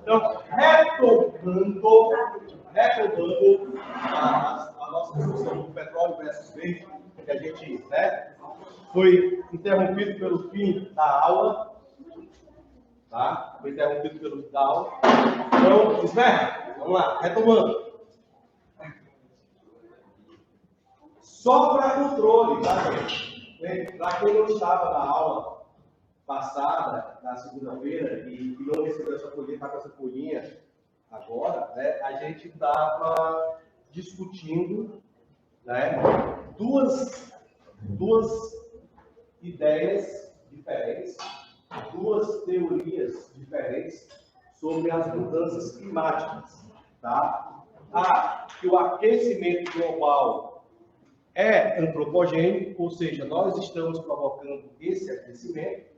Então, retomando a nossa discussão do petróleo versus verde, que a gente, né, foi interrompido pelo fim da aula, tá? Foi interrompido pelo fim da aula. Então, esmerra, vamos lá, retomando. Só para controle, tá, gente? Para quem não estava na aula passada, na segunda-feira, e não recebeu essa folhinha, está com essa folhinha agora, né, a gente estava discutindo, né, duas ideias diferentes, duas teorias diferentes sobre as mudanças climáticas. Tá? Que o aquecimento global é antropogênico, ou seja, nós estamos provocando esse aquecimento,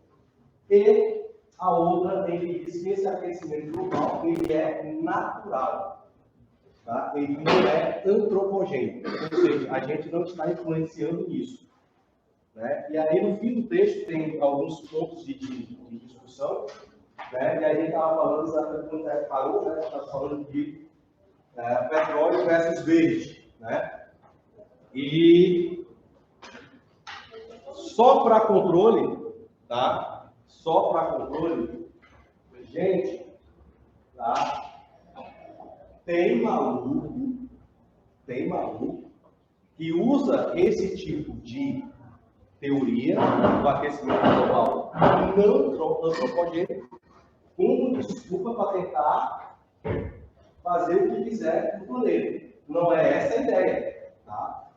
e a outra, ele diz que esse aquecimento global ele é natural, tá? Ele não é antropogênico, ou seja, a gente não está influenciando nisso. Né? E aí, no fim do texto, tem alguns pontos de discussão, né? E aí a gente estava falando, exatamente quando a gente parou, né? Estava falando de petróleo versus verde, né? E só para controle, tá? Só para controle, gente, tá? Tem maluco que usa esse tipo de teoria do aquecimento global não antropogênico como desculpa para tentar fazer o que quiser no planeta. Não é essa a ideia, tá?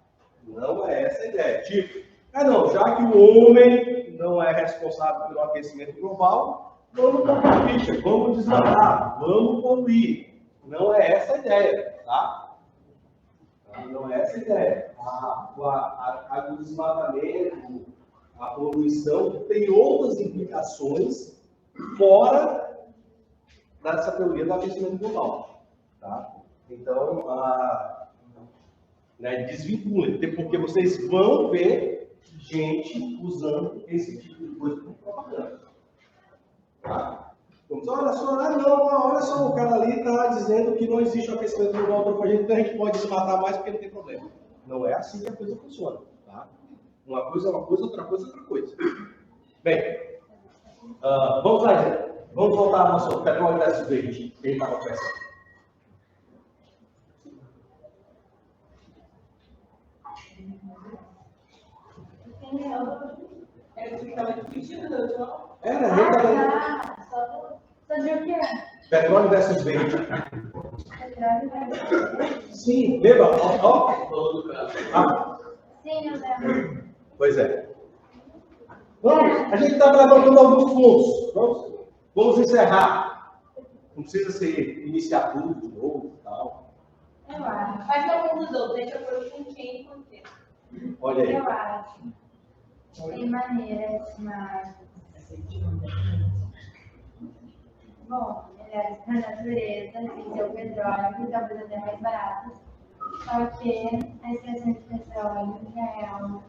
Não é essa a ideia. Tipo, não, já que o homem não é responsável pelo aquecimento global, vamos tocar ficha, vamos desmatar, vamos poluir. Não é essa a ideia, tá? Não é essa a ideia. O desmatamento, a poluição tem outras implicações fora dessa teoria do aquecimento global, tá? Então, né, desvinculem, porque vocês vão ver gente usando esse tipo de coisa como propaganda. Tá? Então, olha só, o cara ali está dizendo que não existe o aquecimento global antropogênico, então a gente pode desmatar mais porque não tem problema. Não é assim que a coisa funciona. Tá? Uma coisa é uma coisa, outra coisa é outra coisa. Bem, vamos lá, gente. Vamos voltar ao nosso petróleo versus verde, que a gente estava conversando. Era, petróleo versus verde. Sim, lembra? Sim, eu lembro. Pois é. Vamos, a gente está levantando alguns pontos. Vamos encerrar. Não precisa ser iniciar tudo de novo e tal. Eu acho. Faz uma conclusão, deixa eu pôr um quem e por quê. Olha aí. Eu acho. Tem maneiras mais. Bom, melhores para a natureza, sem ser o petróleo, que talvez até mais baratos. Só que a extração de petróleo já é algo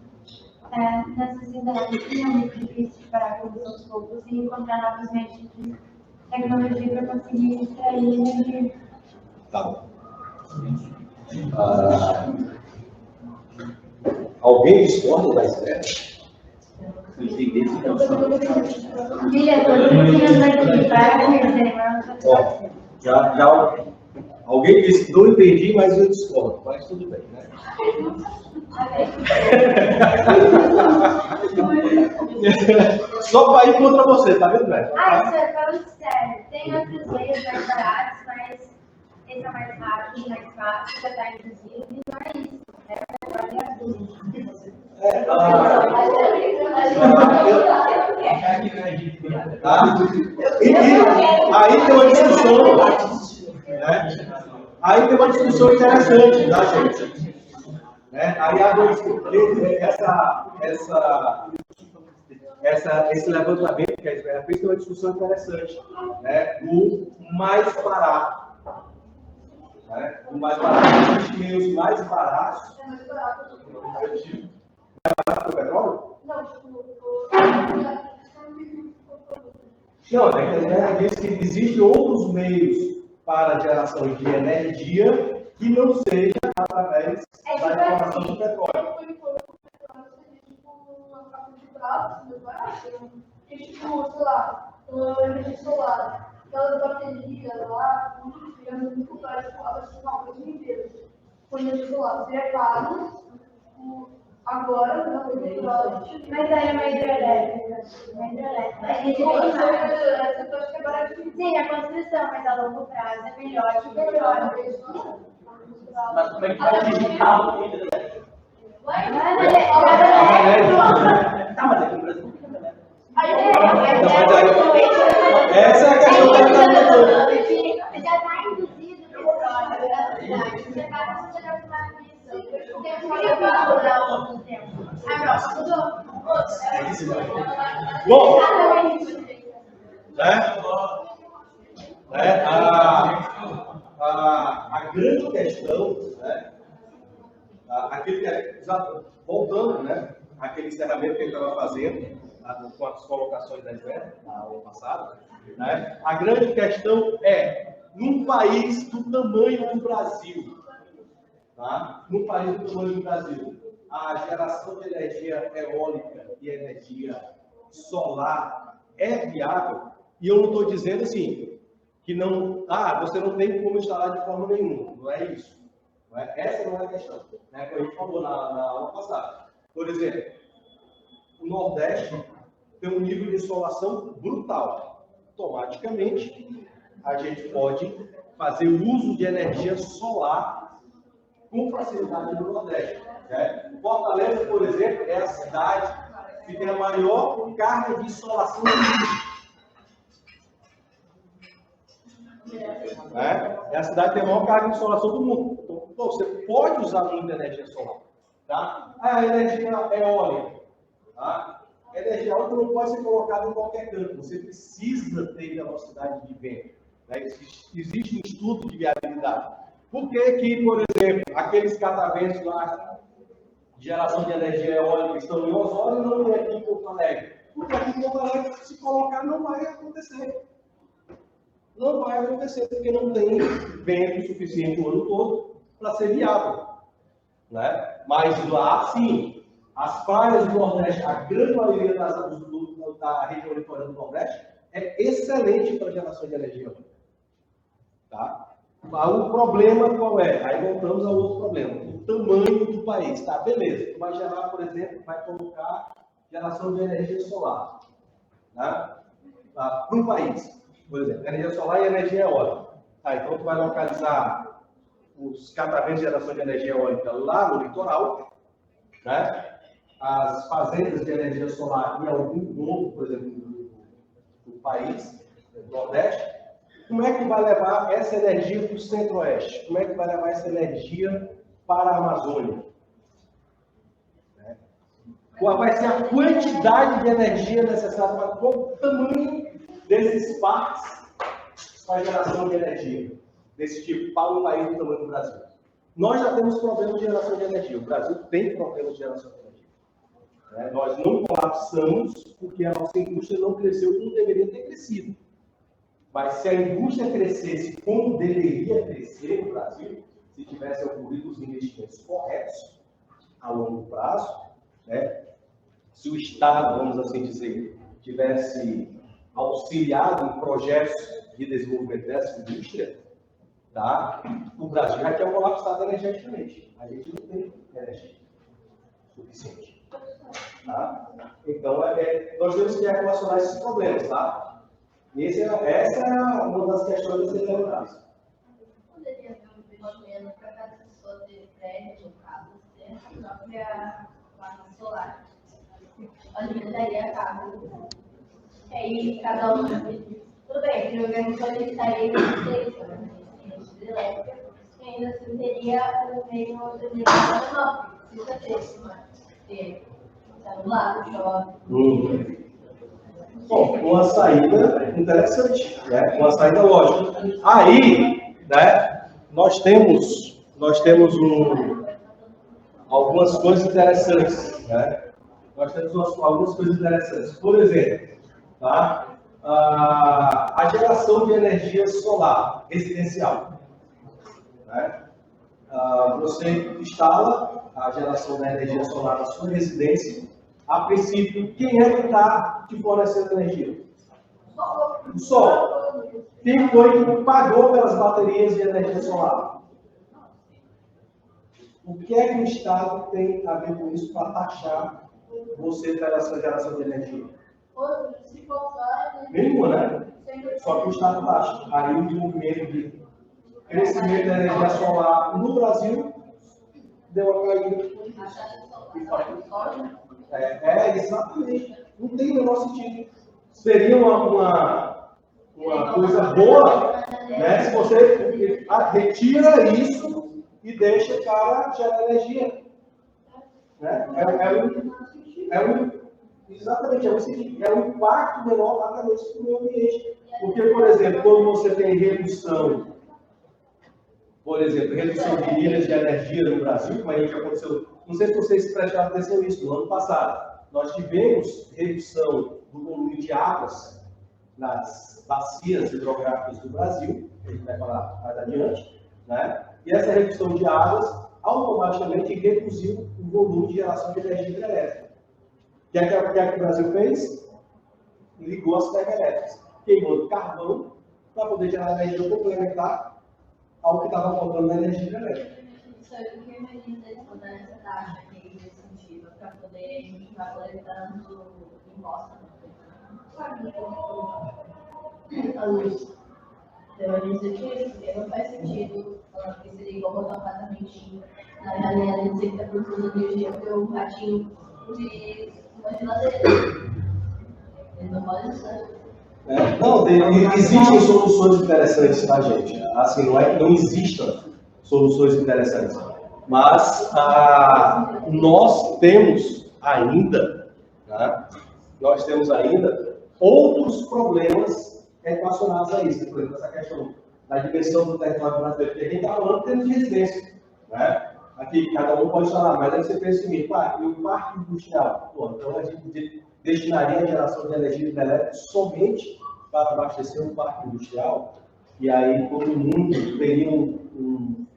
na sociedade extremamente difícil de parar a produção dos poucos e encontrar novos meios de tecnologia para conseguir extrair energia. Tá bom. Alguém discorda da ideia? Filha, todo mundo tinha aqui para Já alguém disse que não entendi, mas eu discordo. Mas tudo bem, né? Só para ir contra você, tá vendo, velho? Senhor, falando sério, tem outras leis mais baratas, mas esse é mais rápido, mais fácil, já está introduzido, e não é isso. Aí tem uma discussão, né? Aí tem uma discussão interessante, tá, gente? Né? Aí esse levantamento que a Esmeralda fez tem uma discussão interessante, né? O mais barato. Né? O mais barato, os meios mais baratos. Mais barato o petróleo? Não, Não, a ideia diz que existem outros meios para a geração de energia que não seja através da exploração do petróleo. Tipo, sei lá, energia solar, aquelas baterias lá, digamos, muito complexas, elas são o dia inteiro. Com energia solar, seria caro, agora, não é próximo. Mas aí é uma hidrelétrica. Uma hidrelétrica. A gente bem mais. Sim, a construção, mas a longo prazo é melhor que melhor. Mas como é que vai dirigir carro? Tá, mas aqui no Brasil não tem, né? Essa é a questão da agricultura. Já está induzido o petróleo. Você vai se acostumar com isso. Tem um problema ao longo do tempo. Bom, a grande questão, né, aquilo que voltando, né, aquele encerramento que ele estava fazendo, com as colocações da Ivete, na aula passada, né, a grande questão é, num país do tamanho do Brasil, tá? Num país do tamanho do Brasil, a geração de energia eólica e energia solar é viável, e eu não estou dizendo assim, que não, você não tem como instalar de forma nenhuma, não é isso. Não é? Essa não é a questão, né? Como a gente falou na aula passada. Por exemplo, o Nordeste tem um nível de insolação brutal. Automaticamente, a gente pode fazer uso de energia solar com facilidade no Nordeste. Né? Fortaleza, por exemplo, é a cidade que tem a maior carga de insolação do mundo. É a cidade que tem a maior carga de insolação do mundo. Então, você pode usar muita energia solar. Tá? A energia eólica. Tá? A energia eólica não pode ser colocada em qualquer canto. Você precisa ter velocidade de vento. Né? Existe um estudo de viabilidade. Por que, por exemplo, aqueles cataventos lá de geração de energia eólica estão em Osório e não tem aqui em Porto Alegre? Porque aqui em Porto Alegre, se colocar, não vai acontecer. Não vai acontecer, porque não tem vento suficiente o ano todo para ser viável. Né? Mas lá, sim, as praias do Nordeste, a grande maioria da região litorânea do Nordeste, é excelente para a geração de energia eólica. Tá? O problema qual é? Aí voltamos ao outro problema. O tamanho do país. Tá, beleza. Tu vai gerar, por exemplo, vai colocar geração de energia solar. Né? Para um país. Por exemplo, energia solar e energia eólica. Tá, então tu vai localizar os cataventos de geração de energia eólica lá no litoral, né? As fazendas de energia solar em algum ponto, por exemplo, do país, do Nordeste. Como é que vai levar essa energia para o Centro-Oeste? Como é que vai levar essa energia para a Amazônia? Qual vai ser a quantidade de energia necessária para qual o tamanho desses parques para geração de energia desse tipo para um país do tamanho do Brasil? Nós já temos problemas de geração de energia. O Brasil tem problemas de geração de energia. Nós não colapsamos porque a nossa indústria não cresceu como deveria ter crescido. Mas se a indústria crescesse como deveria crescer no Brasil, se tivessem ocorrido os investimentos corretos a longo prazo, né? Se o Estado, vamos assim dizer, tivesse auxiliado em projetos de desenvolvimento dessa indústria, tá? O Brasil já tinha colapsado energeticamente. A gente não tem energia suficiente. Tá? Então, nós temos que relacionar esses problemas, tá? Essa é uma das questões a serem levantadas. Poderia haver um investimento para cada pessoa ter prédio, ou casa, ter a própria placa solar. Alimentaria a casa. E aí, cada um. Tudo bem, o governo solicitaria energia elétrica, e ainda assim teria um meio de energia não, precisa ter. Está no lado, chove. Bom, uma saída interessante, né? Uma saída lógica. Aí, né, nós temos algumas coisas interessantes, né? Nós temos algumas coisas interessantes. Por exemplo, tá? a geração de energia solar residencial. Né? Você instala a geração da energia solar na sua residência. A princípio, quem é que está te fornecendo energia? O sol. Quem foi que pagou pelas baterias de energia solar? O que é que o Estado tem a ver com isso para taxar você pela sua geração de energia? Mínimo, né? Só que o Estado taxa. Aí o movimento de crescimento da energia solar no Brasil deu uma caída. Exatamente. Não tem o menor sentido. Seria uma coisa boa, né, se você retira isso e deixa o cara gerar energia. Né? Exatamente, é um impacto menor exatamente para o meio ambiente. Porque, por exemplo, quando você tem redução, de linhas de energia no Brasil, como a gente aconteceu, não sei se vocês prestaram atenção nisso, no ano passado, nós tivemos redução do volume de águas nas bacias hidrográficas do Brasil, que a gente vai falar mais adiante, né? E essa redução de águas automaticamente reduziu o volume de geração de energia hidrelétrica. O que é que o Brasil fez? Ligou as termoelétricas, queimou carvão para poder gerar energia complementar ao que estava faltando na energia hidrelétrica. Isso aí, o que imagina toda essa taxa que é incentiva para poder continuar coletando impostos? A luz. Então, a gente disse que não faz sentido falando que seria igual botar um rato-ratinho na janela e dizer que está produzindo energia porque o ratinho de uma geladeira. Ele não pode ser. Não, existem soluções interessantes, tá, gente? Assim, não é que não existam soluções interessantes, mas nós temos ainda, né? Outros problemas relacionados a isso, por exemplo, essa questão da dimensão do território brasileiro, porque a gente está falando de residência, né? Aqui cada um pode falar, mas aí você pensa o seguinte, e o parque industrial? Então a gente destinaria a geração de energia elétrica somente para abastecer um parque industrial, e aí todo mundo teria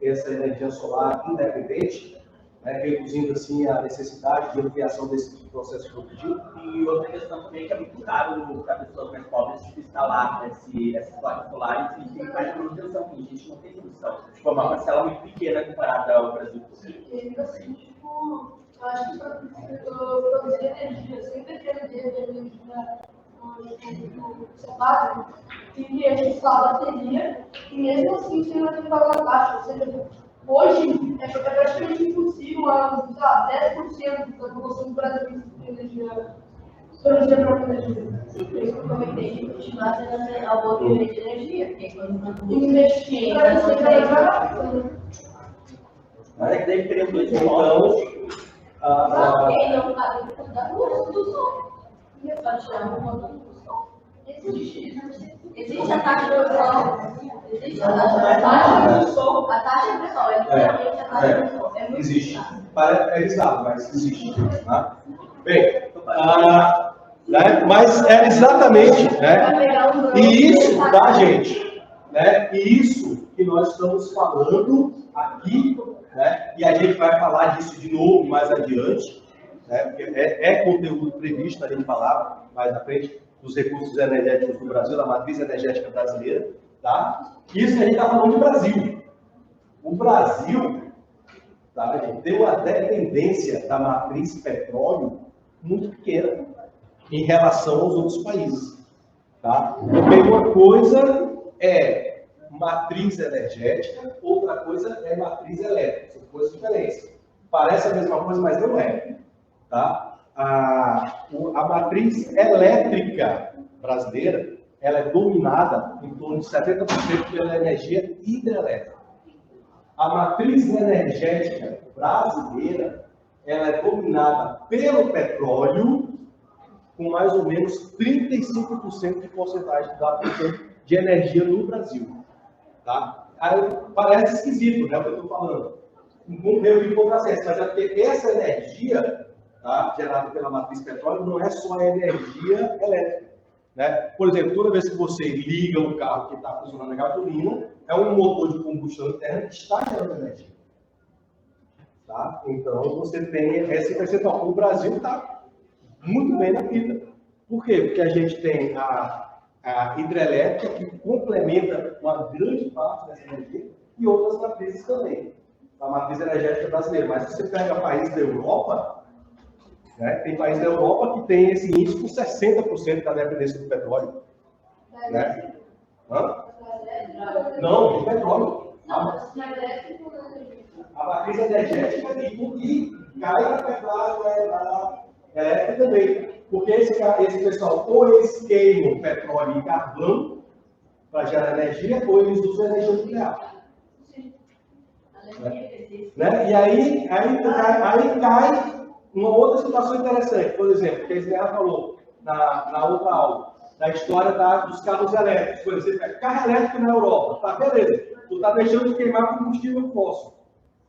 essa energia solar independente, né, reduzindo assim a necessidade de ampliação desse processo produtivo. E outra questão também que é muito caro para pessoas mais pobres instalar essas placas solares e faz manutenção, que a gente não tem solução. Tipo, é uma parcela muito pequena comparada ao Brasil. Assim, tipo, eu acho que para produzir energia sem depender do solar, tem que instalar a bateria e mesmo assim você vai ter que pagar taxa. Ou seja, hoje é praticamente impossível 10% da população do Brasil ter energia produzida para energia. Por isso que eu comentei de continuar sendo a boa de energia, porque quando investir para você trabalhar. Mas é que daí teria dois Então, quem não paga o custo da luz do sol. Só tirar um ponto do sol. Existe a taxa do sol. Existe a taxa do sol. A taxa do sol é literalmente a taxa do sol. É muito existe. É riscado, mas existe. Tá? Bem, né? Mas é exatamente, né? E isso, tá, gente? Né? E isso que nós estamos falando aqui, né? E a gente vai falar disso de novo mais adiante, né? Porque é conteúdo previsto a gente falar mais à frente dos recursos energéticos do Brasil, da matriz energética brasileira, tá? Isso que a gente está falando de Brasil. O Brasil, tá, gente, tem uma dependência da matriz petróleo muito pequena em relação aos outros países, tá? Porque uma coisa é matriz energética, outra coisa é matriz elétrica, são coisas diferentes. Parece a mesma coisa, mas não é, tá? A matriz elétrica brasileira, ela é dominada em torno de 70% pela energia hidrelétrica. A matriz energética brasileira, ela é dominada pelo petróleo, com mais ou menos 35% de porcentagem da produção de energia no Brasil. Tá? Aí parece esquisito, né, o que eu estou falando. Não veio de contrassenso, mas é porque essa energia, tá, gerada pela matriz petróleo não é só a energia elétrica. Né? Por exemplo, toda vez que você liga o carro que está funcionando a gasolina, é um motor de combustão interna que está gerando energia. Tá? Então, você tem esse percentual. O Brasil está muito bem na vida. Por quê? Porque a gente tem a hidrelétrica, que complementa uma grande parte dessa energia, e outras matrizes também. A matriz energética brasileira. Mas se você pega países da Europa, né, tem países da Europa que tem esse índice com 60% da dependência do petróleo. Né? Hã? Não, de petróleo. A matriz energética e cai na petróleo, na elétrica também. Porque esse pessoal, ou eles queimam petróleo e carvão para gerar energia, ou eles usam energia nuclear. Né? E aí cai uma outra situação interessante. Por exemplo, que a Isabela falou na outra aula, da história dos carros elétricos. Por exemplo, carro elétrico na Europa. Tá, beleza. Tu está deixando de queimar combustível fóssil.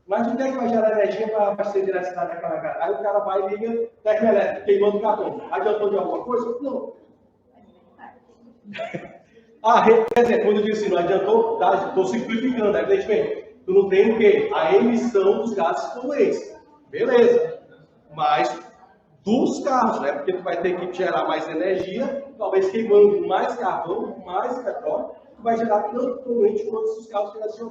Mas o que é que vai gerar energia para abastecer a cidade daquela cara? Aí o cara vai e liga termoelétrico, queimando carvão. Adiantou de alguma coisa? Não. Quer dizer, quando eu disse assim, não adiantou, estou simplificando, evidentemente. Tu não tem o quê? A emissão dos gases poluentes. Beleza. Mas dos carros, né? Porque tu vai ter que gerar mais energia, talvez queimando mais carvão, mais petróleo, tu vai gerar tanto poluente quanto os carros que se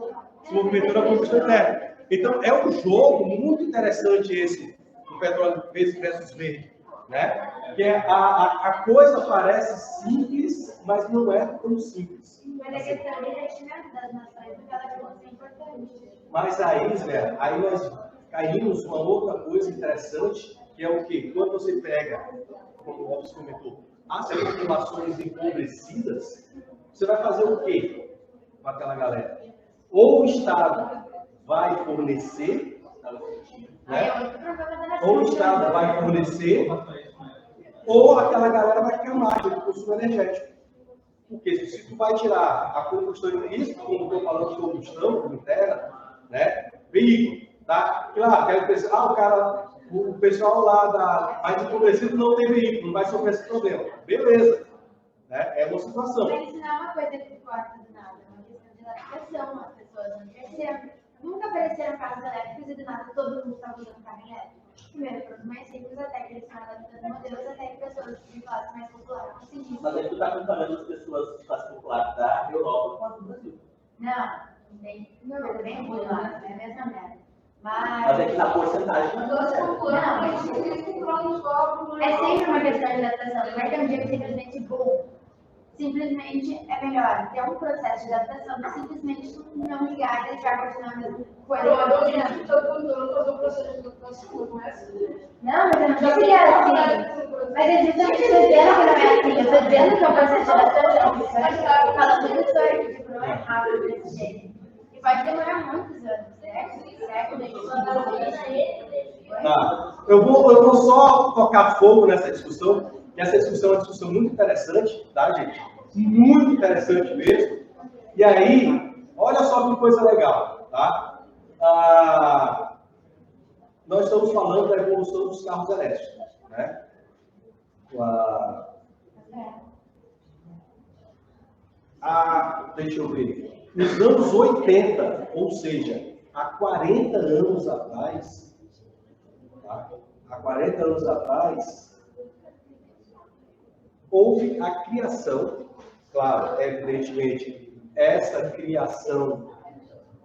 movimentam na combustão interna. Então, é um jogo muito interessante esse, do petróleo versus verde, né? Que a coisa parece simples, mas não é tão simples. Mas a questão do investimento das nações, porque ela vai ser importante. Mas aí, Zé, aí nós caímos uma outra coisa interessante, que é o quê? Quando você pega, como o Robson comentou, as populações empobrecidas, você vai fazer o quê com aquela galera? Ou o Estado vai fornecer, né? Ou o Estado vai fornecer, ou aquela galera vai ficar margem do consumo energético. Porque se tu vai tirar a combustão, isso como estou falando de combustão interna, né? Veículo, tá? Claro, quero pensar, o pessoal lá mais empobrecido não tem veículo, não vai sofrer esse problema. Beleza. Né? É uma situação. Mas isso não é uma coisa que corta do nada, é uma questão de adaptação. As pessoas não cresceram. Nunca apareceram carros elétricos e do nada todo mundo estava usando carro elétrico. Primeiro, para os mais simples, até que eles foram adaptando modelos, até que pessoas de classe mais popular conseguiram. Mas aí tu está comparando as pessoas de classe popular da Europa com as do Brasil. Não, é bem ruim lá, é a mesma merda. Mas é que na porcentagem. É sempre uma questão de adaptação. Não vai ter um dia que simplesmente bom. Simplesmente é melhor ter um processo de adaptação do que simplesmente não ligar e deixar continuar a mesma coisa. Não, mas eu não disse que é assim. Mas é justamente dizendo que não é assim. Eu estou dizendo que é um processo de adaptação. Falando do histórico, tipo, não é rápido desse jeito. E pode demorar muitos anos, séculos. Tá. Eu vou só tocar fogo nessa discussão, que essa discussão é uma discussão muito interessante, tá, gente? Muito interessante mesmo. E aí, olha só que coisa legal, tá? Nós estamos falando da evolução dos carros elétricos, né? Deixa eu ver. Nos anos 80, ou seja, há 40 anos atrás, tá? Há 40 anos atrás, houve a criação, claro, evidentemente, essa criação,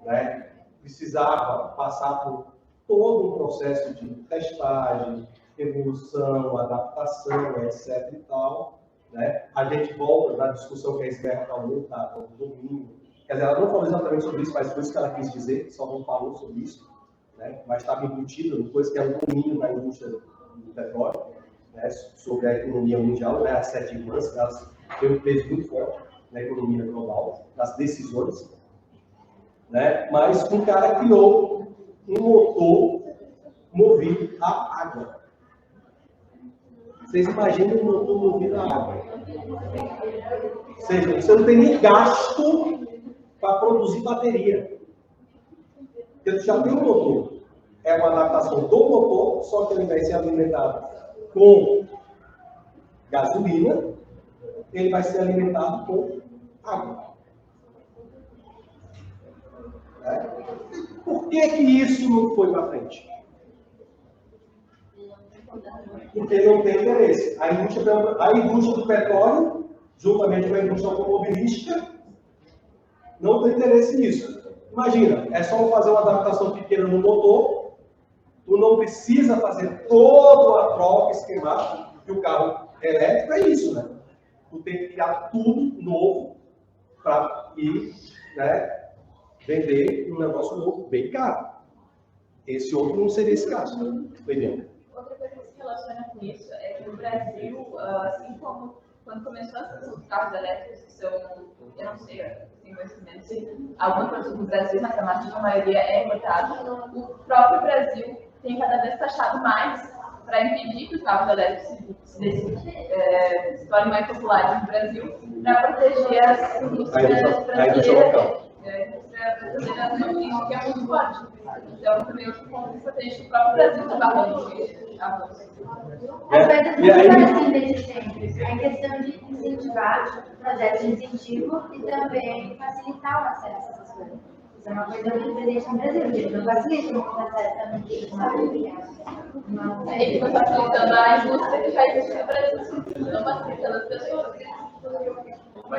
né, precisava passar por todo um processo de testagem, evolução, adaptação, etc. e tal, né? A gente volta na discussão que a Isabela falou, tá, do domínio. Quer dizer, ela não falou exatamente sobre isso, mas foi isso que ela quis dizer, só não falou sobre isso, né? Mas estava embutido no coisa que é o domínio da indústria do petróleo, né? Sobre a economia mundial, né? As 7 irmãs, elas têm um peso muito forte na economia global, nas decisões, né? Mas um cara criou um motor movido a água. Vocês imaginam um motor movido a água? Ou seja, você não tem nem gasto para produzir bateria. Porque você já tem um motor. É uma adaptação do motor, só que ele vai ser alimentado com gasolina, ele vai ser alimentado com água. Por que isso não foi para frente? Porque não tem interesse. A indústria do petróleo, juntamente com a indústria automobilística, não tem interesse nisso. Imagina, é só fazer uma adaptação pequena no motor, tu não precisa fazer toda a troca esquemática, que o carro elétrico é isso, né? Tu tem que criar tudo novo para ir, né, vender um negócio novo bem caro. Esse outro não seria esse caso. Outra coisa que se relaciona com isso é que o Brasil, assim como quando começou os carros elétricos, que são, eu não sei, sem conhecimento, se alguma coisa do Brasil, mas a maioria é importada, o próprio Brasil tem cada vez taxado mais para impedir que os carros elétricos se tornem mais populares no Brasil, para proteger as indústrias brasileiras. Isso que é muito forte. Então, também eu fico muito contente que o próprio Brasil está barrando esse avanço. As coisas não são assim desde sempre. É questão de incentivar, projetos de incentivo e também facilitar o acesso a essas coisas. Isso é uma coisa muito presente no Brasil, porque não facilita muito o acesso também, sabe? Ele está facilitando a indústria que já existe no Brasil, não facilitando as pessoas. Não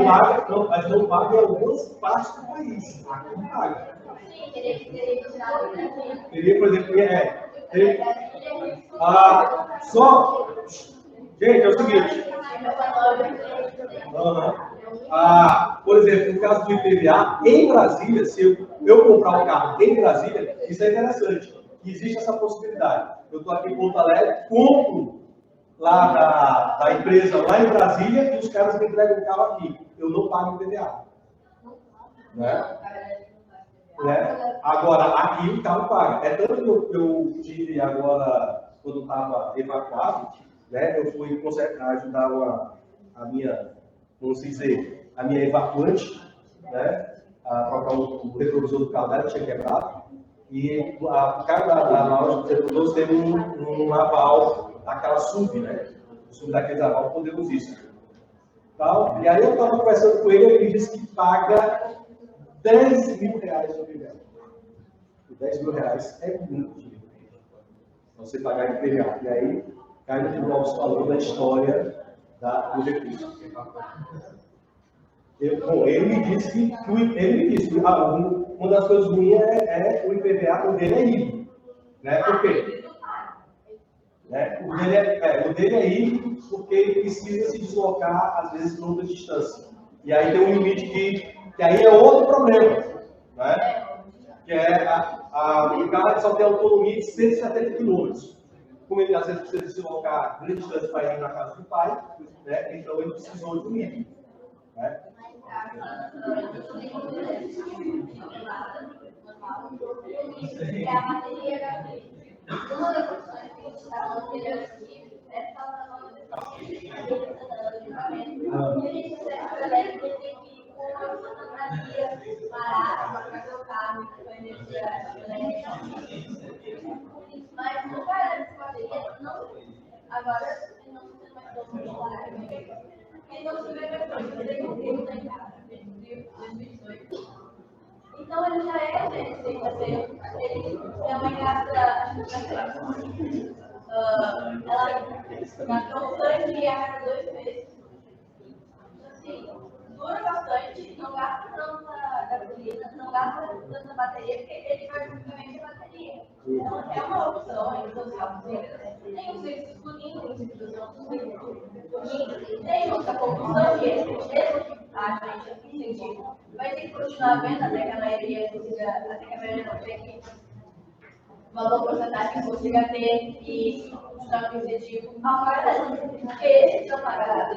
paga, mas não paga em algumas partes do país. Aqui não paga. Teria, por exemplo, só. Gente, é o seguinte. Por exemplo, no caso do IPVA, em Brasília, se eu comprar um carro em Brasília, isso é interessante. Existe essa possibilidade. Eu estou aqui em Porto Alegre, compro lá da empresa lá em Brasília e os caras me entregam o carro aqui. Eu não pago IPVA. Né? Agora, aqui o carro paga. É tanto que eu tive agora, quando estava evacuado, né, eu fui ajudar a minha, vamos dizer, a minha evacuante, né, a trocar o retrovisor do carro dela, tinha quebrado, e o cara da loja de retrovisores teve um aval daquela SUV, né, SUV daqueles aval poderosíssimos. E aí eu estava conversando com ele e ele disse que paga R$10 mil no IPVA. R$10 mil é muito dinheiro. Você pagar IPVA. E aí cai no nosso valor da história do recurso. Ele me disse que uma das coisas ruins é o IPVA, o dele é híbrido. Né? Por quê? Né? O dele é híbrido porque ele precisa se deslocar, às vezes, longa distância. E aí tem um limite que aí é outro problema. Né? Que é o carro só tem autonomia de 170 km. Como ele às vezes precisa se deslocar grande distância para ir na casa do pai, né? Então ele precisou de um híbrido. Né? Uma das opções que a gente está falando aqui é falar da nova e a gente tem que comprar uma energia barata para fazer o carro com energia elétrica. Mas não garante que a bateria não. Agora, não precisa mais todo mundo falar. Quem não tiver versões, vai ter que ter em casa, desde 2018. Então, ele já é gente, assim, ele também gasta, ela gastou sangue e a cada 2 meses. Assim, dura bastante, não gasta tanta gasolina, não gasta tanta bateria, porque ele vai justamente a bateria. Então, é uma opção em seus carros. Tem os serviços tuninhos, tem outra combustão, que esse mesmo a gente incentivo. Vai ter que continuar vendo até que a maioria consiga, até que a maioria não tenha o valor porcentagem que consiga ter e continuar com o incentivo. Agora, porque esse que eu pagar o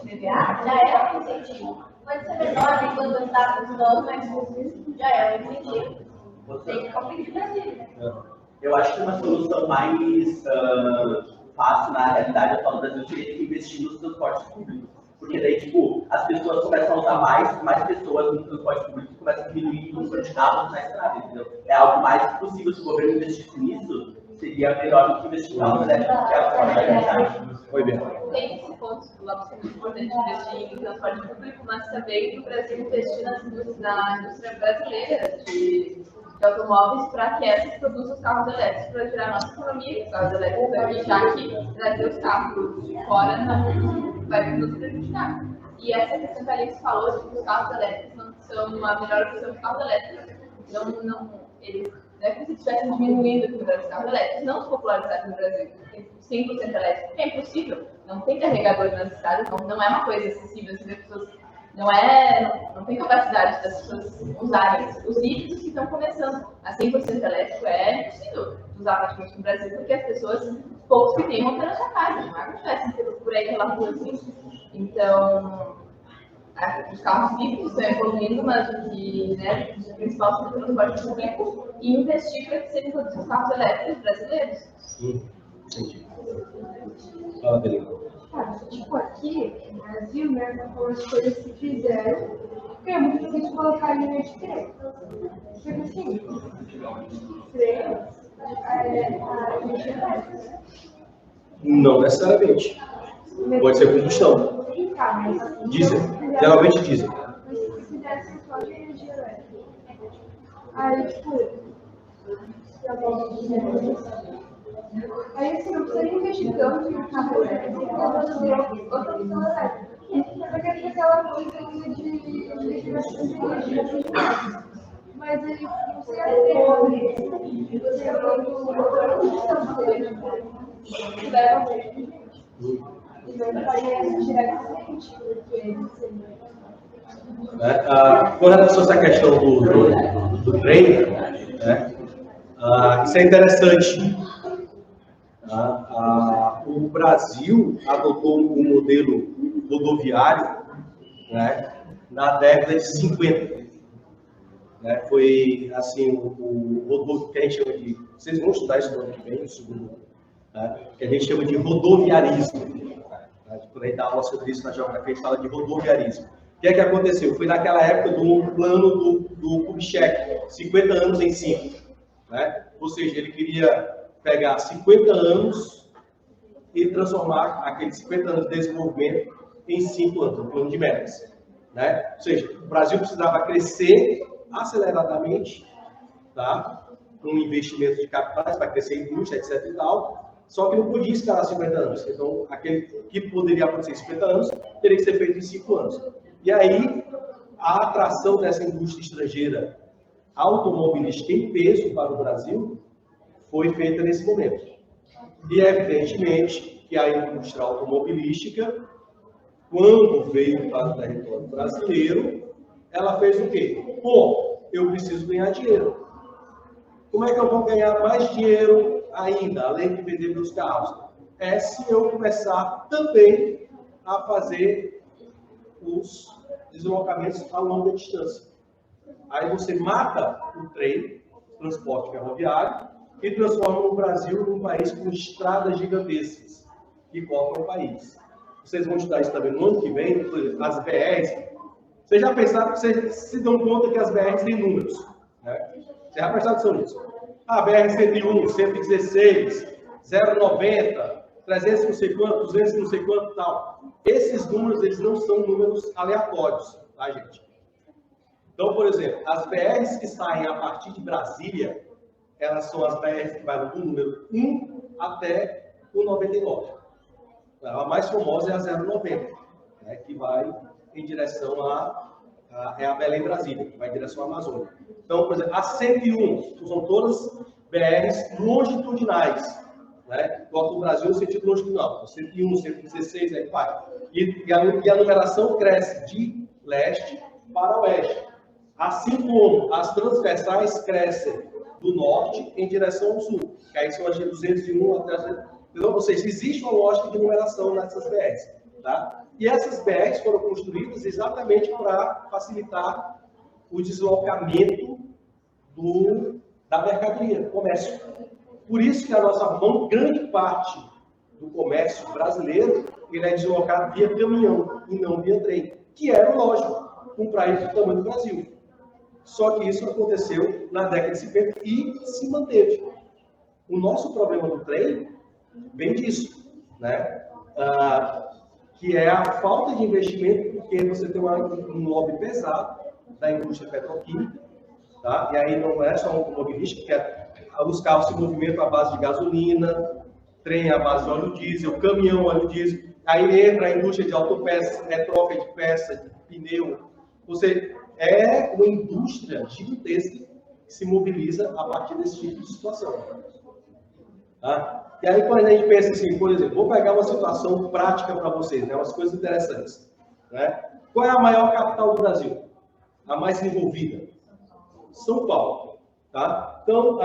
PVA já é um incentivo. Pode ser menor enquanto está custando, mas já é um incentivo. Tem que competir Brasil. Eu acho que uma solução mais fácil, na realidade atual do Brasil, seria investir nos transportes públicos. Porque daí, tipo, as pessoas começam a usar mais pessoas no transporte público, começa a diminuir o número de carros na estrada, entendeu? É algo mais possível, se o governo investisse nisso, seria melhor do que investir em carros elétricos, que é a forma da realidade. Foi bem. Tem esse ponto que é muito importante investir em transporte público, mas também no Brasil investir na indústria brasileira de automóveis para que essas produzam os carros elétricos para gerar a nossa economia com os carros elétricos aqui, já que trazer os carros de fora não vai nos prejudicar. E essa questão que a Alice falou de que os carros elétricos não são a melhor opção de carros elétricos, eles não é como se estivessem diminuindo a quantidade de carros elétricos, não se popularizaram no Brasil. 100% elétrico, é impossível, não tem carregador nas estradas, não é uma coisa acessível, as pessoas não tem capacidade das pessoas usarem os híbridos que estão começando. A 100% elétrico é impossível usar praticamente no Brasil, porque as pessoas, poucos que têm, vão ter na sua casa, não é como se estivessem por aí pela rua assim. Então, os carros híbridos estão evoluindo, mas o que, né, o principal é o transporte público e investir para que sejam produzidos carros elétricos brasileiros. Entendi. Fala, Belém. Tipo, aqui no Brasil, né, foram as coisas que fizeram, porque é muito difícil colocar linha de trem. Tipo assim, trem, Não necessariamente. Pode ser combustão. Tá, mas Diesel. Geralmente diesel. mas se fizesse só de energia elétrica. Aí, tipo, aí assim, não precisa nem investir tanto em carro elétrico, pode fazer outra opção elétrica. Porque tem aquela coisa de geração de energia. Mas aí você aprende, você aprende o motor combustão dele. E não faria diretamente, porque Com relação a essa questão do trem, né, isso é interessante. O Brasil adotou um modelo rodoviário, né, na década de 50. Né, foi assim, o rodovia que a gente chama de. Vocês vão estudar isso no ano que vem, no segundo ano, né, que a gente chama de rodoviarismo. Né, quando a gente dá aula sobre isso na geografia, a gente fala de rodoviarismo. O que é que aconteceu? Foi naquela época do plano do Kubitschek, 50 anos em 5. Né? Ou seja, ele queria pegar 50 anos e transformar aqueles 50 anos de desenvolvimento em 5 anos, um plano de metas. Né? Ou seja, o Brasil precisava crescer aceleradamente, tá? Com investimento de capitais para crescer a indústria, etc. e tal, só que não podia esperar 50 anos. Então, aquele que poderia acontecer em 50 anos teria que ser feito em 5 anos. E aí, a atração dessa indústria estrangeira automobilística em peso para o Brasil foi feita nesse momento. E, evidentemente, que a indústria automobilística, quando veio para o território brasileiro, ela fez o quê? Bom, eu preciso ganhar dinheiro. Como é que eu vou ganhar mais dinheiro ainda, além de vender meus carros? É se eu começar também a fazer os deslocamentos a longa distância. Aí você mata o trem, o transporte ferroviário, e transforma o Brasil num país com estradas gigantescas que cortam o país. Vocês vão estudar isso também no ano que vem, por exemplo, as BRs. Vocês já pensaram, vocês se dão conta que as BRs têm números, né? Vocês já prestaram atenção nisso? A BR-101, 116, 090, 300 não sei quanto, 200 não sei quanto, tal. Esses números, eles não são números aleatórios, tá, gente? Então, por exemplo, as BRs que saem a partir de Brasília, elas são as BRs que vão do número 1 até o 99. A mais famosa é a 090, né, que vai em direção a Belém-Brasília, que vai em direção à Amazônia. Então, por exemplo, a 101, são todas BRs longitudinais, né? Corta o Brasil no sentido longitudinal. 101, 116, aí vai. E a numeração cresce de leste para oeste. Assim como as transversais crescem do norte em direção ao sul, que aí são as de 201 até... Então, ou seja, existe uma lógica de numeração nessas BRs. Tá? E essas BRs foram construídas exatamente para facilitar o deslocamento da mercadoria, do comércio. Por isso que a nossa grande parte do comércio brasileiro, ele é deslocado via caminhão e não via trem, que era lógico, com um país do tamanho do Brasil. Só que isso aconteceu na década de 50 e se manteve. O nosso problema do trem vem disso, né? Que é a falta de investimento, porque você tem um lobby pesado da indústria petroquímica, tá? E aí não é só um automobilístico, que os carros se movimentam à base de gasolina, trem à base de óleo diesel, caminhão óleo diesel, aí entra a indústria de autopeças, troca de peça, de pneu. Você é uma indústria gigantesca que se mobiliza a partir desse tipo de situação. Tá? E aí quando a gente pensa assim, por exemplo, vou pegar uma situação prática para vocês, né, umas coisas interessantes. Né? Qual é a maior capital do Brasil? A mais envolvida? São Paulo. Tá? Então,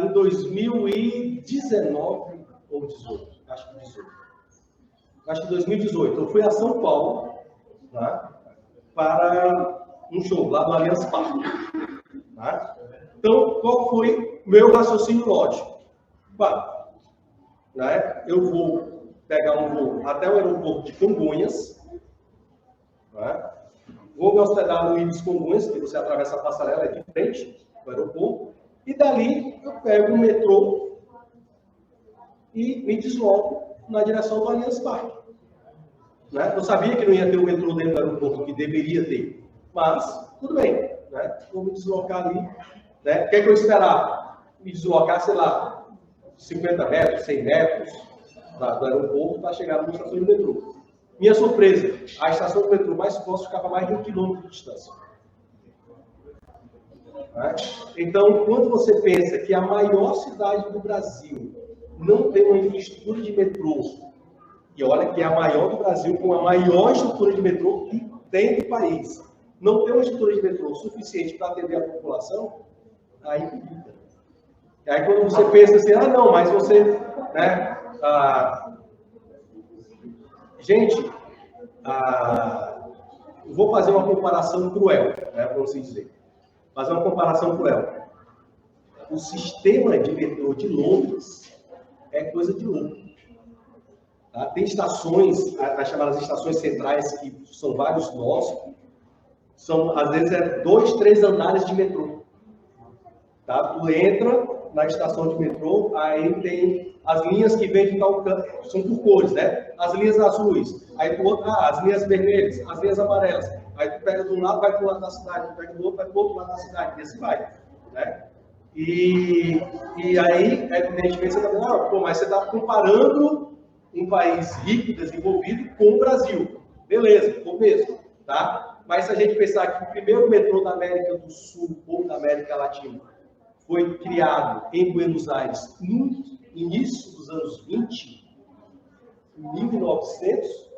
em 2019 ou 18, acho que 18. Acho que 2018, eu fui a São Paulo, tá? Para um show lá no Allianz Parque. Tá? Então, qual foi meu raciocínio lógico? Né? Eu vou pegar um voo até o aeroporto de Congonhas, né? Vou me hospedar no Ibis Congonhas, que você atravessa a passarela, é de frente do aeroporto, e dali eu pego o metrô e me desloco na direção do Allianz Parque. Né? Eu sabia que não ia ter o metrô dentro do aeroporto, que deveria ter, mas tudo bem, né? Vou me deslocar ali. Né? O que é que eu esperava? Me deslocar, sei lá, 50 metros, 100 metros do aeroporto para chegar numa estação de metrô. Minha surpresa, a estação de metrô mais próxima ficava a mais de 1 quilômetro de distância. Né? Então, quando você pensa que a maior cidade do Brasil não tem uma infraestrutura de metrô, e olha que é a maior do Brasil, com a maior estrutura de metrô que tem no país, não tem uma estrutura de metrô suficiente para atender a população, aí complica. E aí quando você pensa assim, não, mas você, né, gente, eu vou fazer uma comparação cruel, né, vamos dizer, fazer uma comparação cruel. O sistema de metrô de Londres é coisa de louco. Tá? Tem estações, as chamadas estações centrais, que são vários nós, às vezes 2, 3 andares de metrô. Tá? Tu entra na estação de metrô, aí tem as linhas que vêm de tal canto, são por cores, né? As linhas azuis, aí do outro, as linhas vermelhas, as linhas amarelas. Aí tu pega de um lado, vai para o lado da cidade, tu pega do outro, vai para o outro lado da cidade, e assim vai. Né? E aí, evidentemente, você está dizendo, mas você está comparando um país rico, desenvolvido, com o Brasil. Beleza, com mesmo, tá? Mas se a gente pensar que o primeiro metrô da América do Sul ou da América Latina foi criado em Buenos Aires no início dos anos 20, em 1900,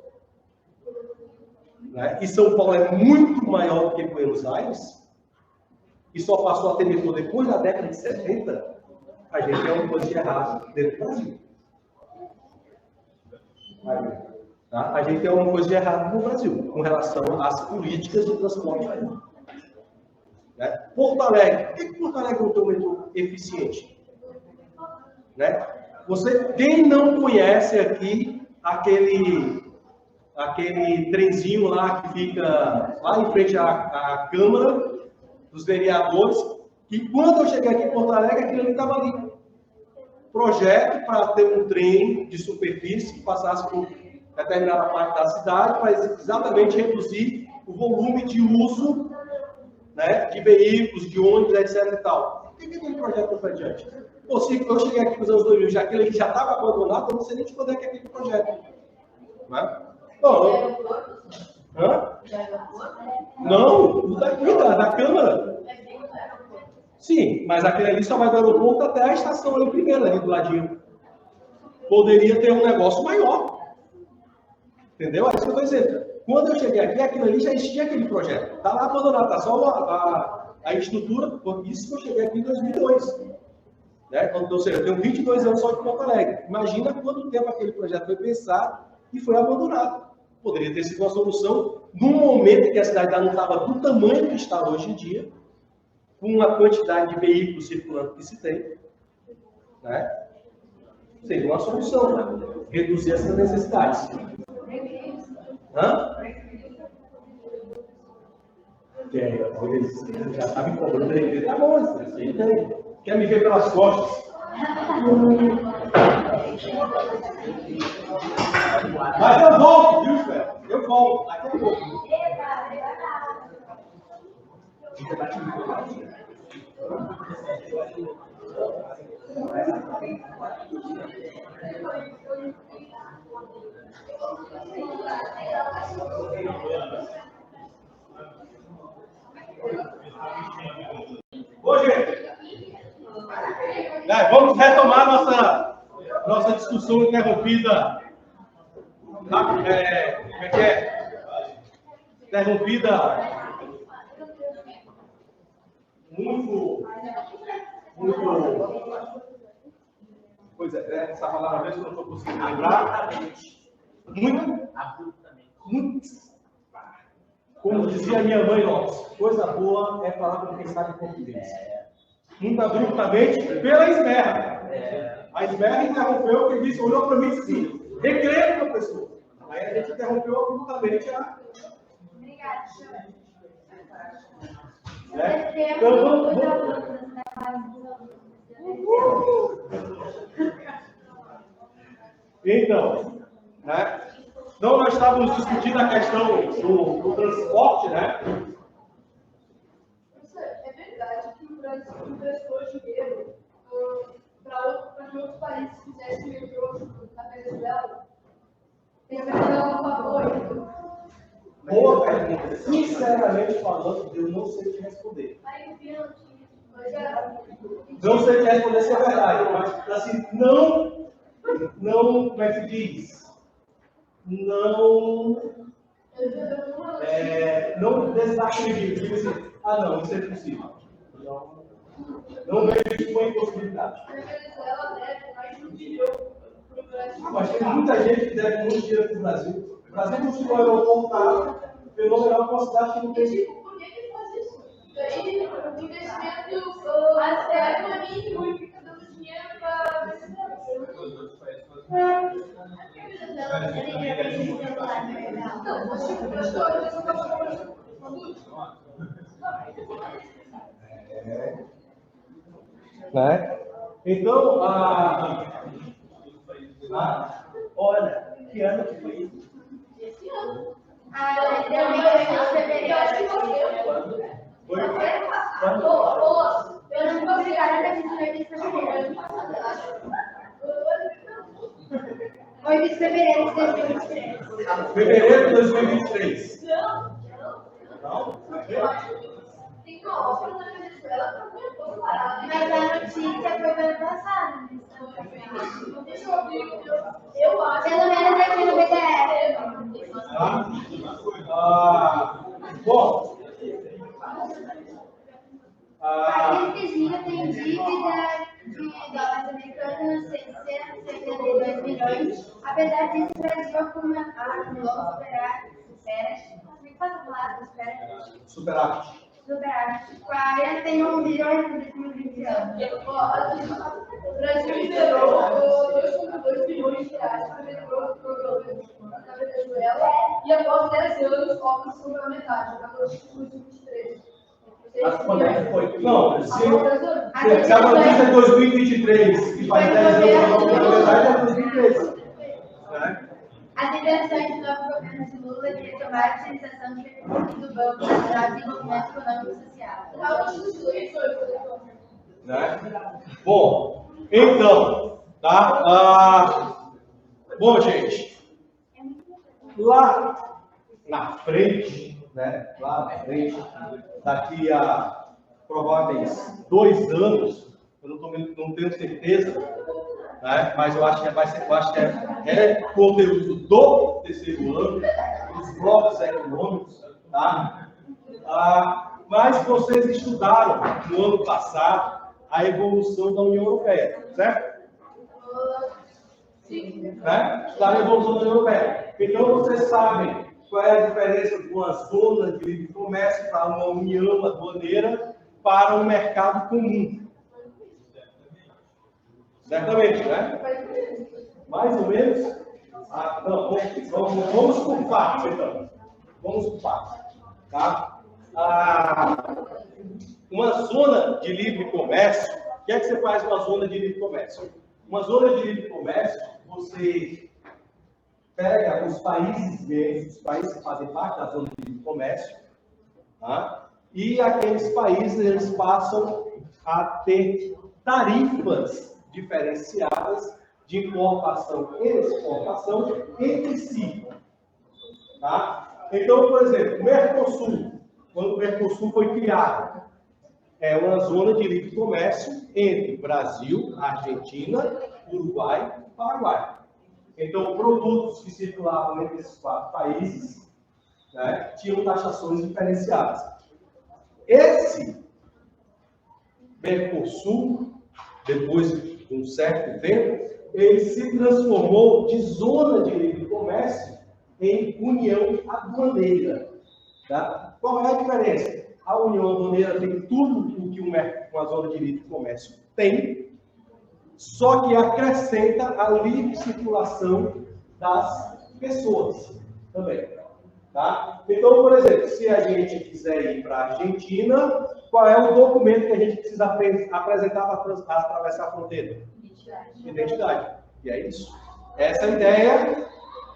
né? E São Paulo é muito maior do que Buenos Aires, e só passou a ter metrô depois da década de 70, a gente tem uma coisa de errado dentro do Brasil. Tá? A gente tem uma coisa de errado no Brasil, com relação às políticas de transporte público. Né? Porto Alegre, por que Porto Alegre não tem um metrô eficiente? Né? Quem não conhece aqui aquele trenzinho lá que fica lá em frente à Câmara dos Vereadores, que quando eu cheguei aqui em Porto Alegre, aquilo ali estava ali. Projeto para ter um trem de superfície que passasse por determinada parte da cidade, para exatamente reduzir o volume de uso, né, de veículos, de ônibus, etc. e tal. Por que aquele projeto não foi adiante? Ou se eu cheguei aqui nos anos 2000, já aquilo já estava abandonado, eu não sei nem de quando é que é aquele projeto. Né? Não, o daqui, da Câmara. Sim, mas aquele ali só vai do aeroporto até a estação ali primeiro, ali do ladinho. Poderia ter um negócio maior. Entendeu? É isso que eu estou dizendo. Quando eu cheguei aqui, aquilo ali já existia aquele projeto. Está lá abandonado, está só a estrutura. Por isso que eu cheguei aqui em 2002. Né? Ou seja, eu tenho 22 anos só de Porto Alegre. Imagina quanto tempo aquele projeto foi pensado e foi abandonado. Poderia ter sido uma solução num momento em que a cidade não estava do tamanho que está hoje em dia, com a quantidade de veículos circulando que se tem. Né? seria uma solução, né? Reduzir essas necessidades. Hã? Já está me cobrando aí. Tá bom, quer me ver pelas costas? Mas eu volto, viu, Fé? Eu volto. Daqui a pouco. Ô, gente, vamos retomar nossa discussão interrompida. Como é que é? Interrompida muito. Pois é, essa palavra mesmo que eu não estou conseguindo lembrar. Muito. Como dizia minha mãe, nossa, coisa boa é falar com quem sabe português. Muito abruptamente, pela Esmerra. A Esmerra interrompeu, quem disse, olhou para mim e disse assim, recreio, professor. Aí a gente interrompeu abruptamente a... Obrigada. Então, então, né? Então, nós estávamos discutindo a questão do transporte, né? É verdade que o Brasil emprestou dinheiro para que outros países fizessem metrô na Venezuela. Tem a Venezuela pagou isso. Boa pergunta. Sinceramente falando, eu não sei te responder. Não sei te responder se é verdade, mas assim, não, como é que se diz? Não desacredito. Digo assim, não, isso é possível. Não vejo isso como impossibilidade. A Venezuela deve mais de 1 bilhão para o Brasil. Mas tem muita gente que deve muito dinheiro para o Brasil. O Brasil construiu um aeroporto fenomenal com uma cidade que não tem. Por que faz isso? Daí, o investimento é mínimo e fica dando dinheiro para a Venezuela. Né? Então, olha, que ano que foi isso? Esse ano. Foi Eu não vou brigar na definição de fevereiro. 8 de fevereiro de 2023. Fevereiro de 2023. Não? Tem uma obra na Venezuela que não foi parada. Mas a notícia foi do ano passado. Deixa eu abrir. Eu acho. Pelo menos aqui no BDF. Bom. País vizinho tem dívida de dólares americanos 672 milhões. Apesar disso, o Brasil acumulou Superávit. 41 bilhões em 2020. O Brasil liberou 2,2 bilhões de reais para o programa na Venezuela e após 10 anos, obras são pela metade, agora em 2023. Quando é que foi? Não, se a notícia é 2023 e faz 10 anos, na verdade é 2013. As intenções do novo governo de Lula de retomar a utilização de recursos do Banco Nacional de Desenvolvimento Econômico e Social. Bom, então, tá? Bom, gente, lá na frente, né? Lá na frente, daqui a prováveis 2 anos, eu não tenho certeza, né? Mas eu acho que é conteúdo do terceiro ano, dos blocos econômicos, tá? Mas vocês estudaram no ano passado a evolução da União Europeia, certo? Sim. Né? Estudaram a evolução da União Europeia. Então vocês sabem qual é a diferença de uma zona de livre comércio para uma união aduaneira para um mercado comum. Certamente, né? Mais ou menos? Ah, não, vamos por partes, então. Vamos por partes. Tá? Uma zona de livre comércio, o que é que você faz numa zona de livre comércio? Uma zona de livre comércio, você pega os países membros, os países que fazem parte da zona de livre comércio, tá? E aqueles países eles passam a ter tarifas diferenciadas de importação e exportação entre si. Tá? Então, por exemplo, o Mercosul, quando o Mercosul foi criado, é uma zona de livre comércio entre Brasil, Argentina, Uruguai e Paraguai. Então, produtos que circulavam entre esses 4 países, né, tinham taxações diferenciadas. Esse Mercosul, depois de um certo tempo, ele se transformou de zona de livre comércio em união aduaneira. Tá? Qual é a diferença? A união aduaneira tem tudo o que uma zona de livre comércio tem, só que acrescenta a livre circulação das pessoas também. Tá? Então, por exemplo, se a gente quiser ir para a Argentina, qual é o documento que a gente precisa apresentar para atravessar a fronteira? Identidade. E é isso. Essa é a ideia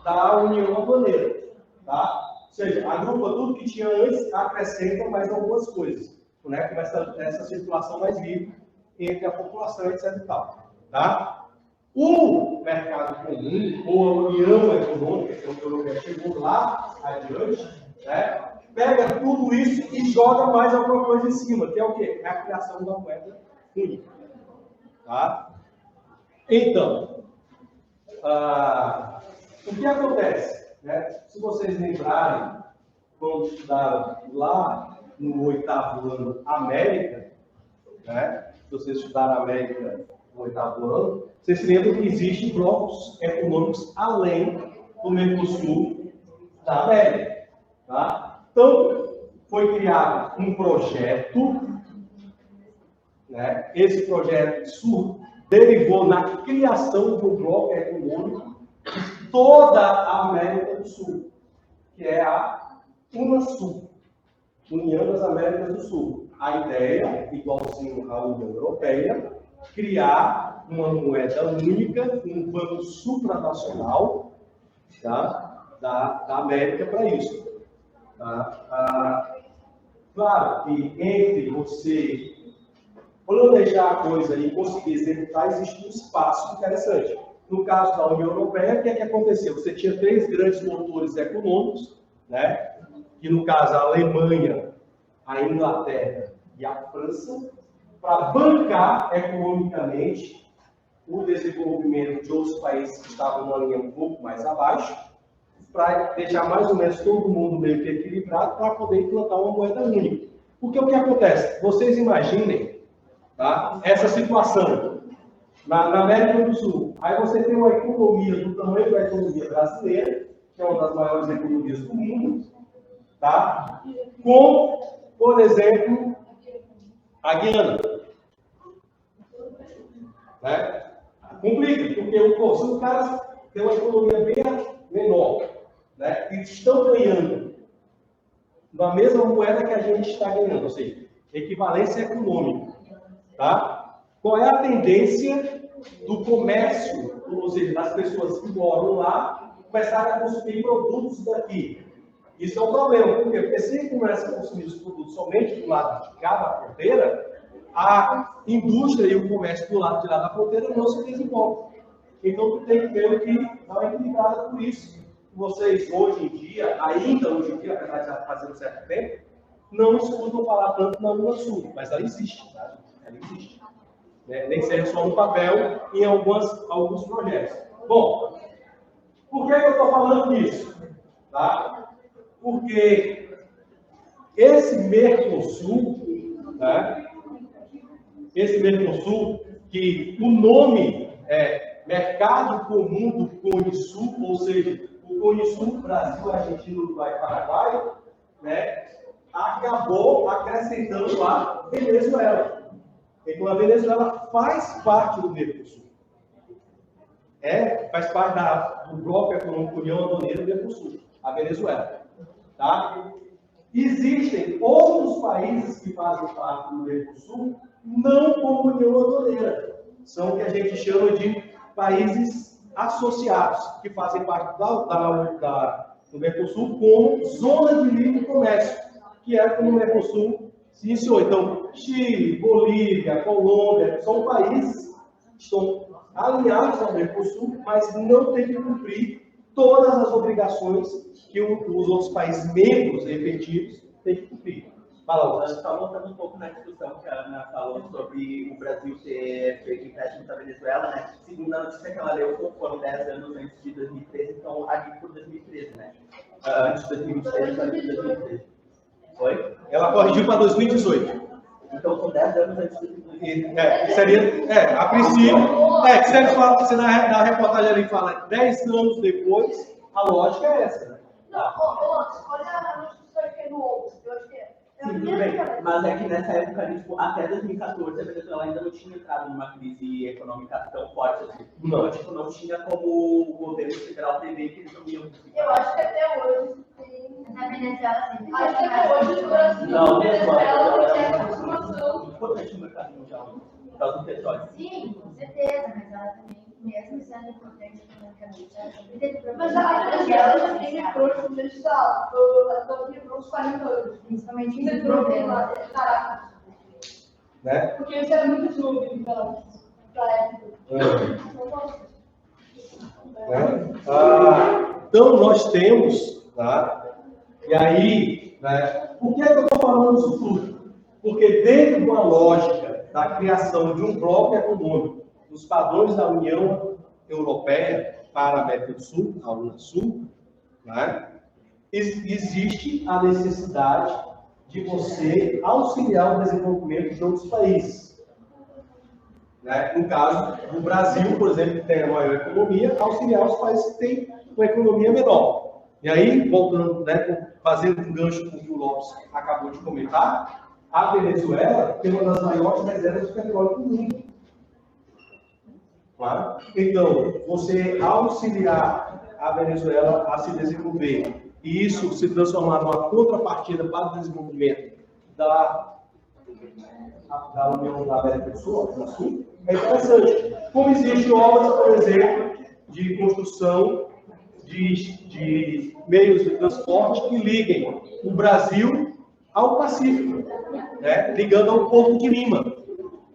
da união aduaneira. Tá? Ou seja, agrupa tudo que tinha antes, acrescenta mais algumas coisas. Né? Começa essa circulação mais livre entre a população, etc. E tal. Tá? O mercado comum, ou a união econômica, que o Europeu chegou lá adiante, né? Pega tudo isso e joga mais alguma coisa em cima, que é o quê? É a criação da moeda única. Tá? Então, o que acontece? Né? Se vocês lembrarem, quando estudaram lá no 8º ano América, né? Se vocês estudaram América no 8º ano, vocês se lembram que existem blocos econômicos além do Mercosul da América. Tá? Então, foi criado um projeto, né? Esse projeto derivou na criação do bloco econômico de toda a América do Sul, que é a Unasul, União das Américas do Sul. A ideia, igualzinho à União Europeia, criar uma moeda única, um banco supranacional, tá? da América para isso. Tá? Claro que entre você planejar a coisa e conseguir executar, existe um espaço interessante. No caso da União Europeia, o que é que aconteceu? Você tinha 3 grandes motores econômicos, né? Que no caso a Alemanha, a Inglaterra e a França, para bancar economicamente o desenvolvimento de outros países que estavam numa linha um pouco mais abaixo, para deixar mais ou menos todo mundo meio que equilibrado para poder implantar uma moeda única. Porque o que acontece? Vocês imaginem, tá, essa situação na América do Sul. Aí você tem uma economia do tamanho da economia brasileira, que é uma das maiores economias do mundo, tá? Com, por exemplo, a Guiana. Né? Complica, porque se os caras têm uma economia bem menor, né? E estão ganhando na mesma moeda que a gente está ganhando, ou seja, equivalência econômica. Tá? Qual é a tendência do comércio, ou seja, das pessoas que moram lá, começarem a consumir produtos daqui? Isso é um problema, por quê? Porque se começa a consumir os produtos somente do lado de cá da fronteira, a indústria e o comércio do lado de lá da fronteira não se desenvolvem. Então, tu tem que ter que dar uma equilibrada por isso. Vocês, hoje em dia, ainda hoje em dia, apesar de já fazer um certo tempo, não escutam falar tanto na Unasul, mas ela existe, tá? Ela existe. Né? Nem seja só no papel, em alguns projetos. Bom, por que eu estou falando disso? Tá? Porque esse Mercosul, né? Esse Mercosul, que o nome é Mercado Comum do Cone Sul, ou seja, o Cone Sul, Brasil, Argentina, Uruguai e Paraguai, né? Acabou acrescentando a Venezuela. Então, a Venezuela faz parte do Mercosul. faz parte do bloco econômico União Aduaneira do Mercosul, a Venezuela. Tá? Existem outros países que fazem parte do Mercosul, não como União Aduaneira. São o que a gente chama de países associados, que fazem parte do Mercosul como zona de livre comércio, que é como o Mercosul se iniciou. Então, Chile, Bolívia, Colômbia, são países que estão alinhados ao Mercosul, mas não têm que cumprir todas as obrigações que os outros países membros efetivos têm que cumprir. Fala, Só voltando um pouco na discussão que a Ana falou sobre o Brasil ter feito empréstimo para a Venezuela, né? Segundo a notícia que ela leu, foram 10 anos antes de 2013, então ali por 2013, né? Antes de 2023, antes de 2013. Foi? ela corrigiu para 2018. Então são 10 anos antes de 2013. A princípio, se ele fala, se na reportagem ele fala 10 anos depois, a lógica é essa, né? Não, olha a notícia que é no outro, eu acho que é. Sim, tudo bem. Mas é que nessa época, tipo, até 2014, a Venezuela ainda não tinha entrado numa crise econômica tão forte assim. Então, tipo, não tinha como o governo federal prever que eles não iam. Eu acho que até hoje tem. Na Venezuela, sim. Acho que até hoje no Brasil. Não, Venezuela não tem mesmo. aproximação. Importante no mercado mundial, por causa do petróleo. Sim, com certeza, mas ela também, mesmo sendo importante economicamente, ela sempre teve problemas. Mas a Venezuela já tem metrô, como eles falam, ela quebrou uns 40 anos. Principalmente em Metrô tem problema. lá, Caracas. Né? Porque isso era muito desenvolvido pra época. Então, nós temos, tá? E aí, né, por que eu estou falando isso tudo? Porque dentro de uma lógica da criação de um bloco econômico, nos padrões da União Europeia para a América do Sul, a Unasul, né, existe a necessidade de você auxiliar o desenvolvimento de outros países. Né? No caso do Brasil, por exemplo, que tem a maior economia, auxiliar os países que têm uma economia menor. E aí, voltando, né, fazendo um gancho com o que o Lopes acabou de comentar, a Venezuela tem uma das maiores reservas de petróleo do mundo. Claro? Então, você auxiliar a Venezuela a se desenvolver e isso se transformar numa contrapartida para o desenvolvimento da União da América do Sul, é interessante. Como existem obras, por exemplo, de construção de meios de transporte que liguem o Brasil ao Pacífico, né? Ligando ao Porto de Lima.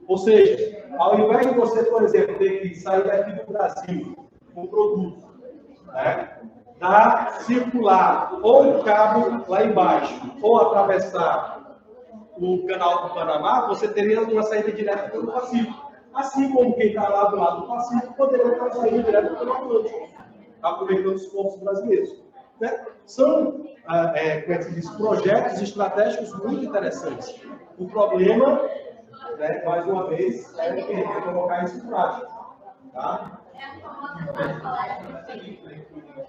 Ou seja, ao invés de você, por exemplo, ter que sair daqui do Brasil com um produto, né? Circular ou o cabo lá embaixo, ou atravessar o canal do Panamá, você teria uma saída direta pelo Pacífico. Assim como quem está lá do lado do Pacífico poderia ter uma saída direta pelo Atlântico, aproveitando os pontos brasileiros. Né? São, como é que se diz, projetos estratégicos muito interessantes. O problema, né, mais uma vez, é colocar isso em prática. Tá?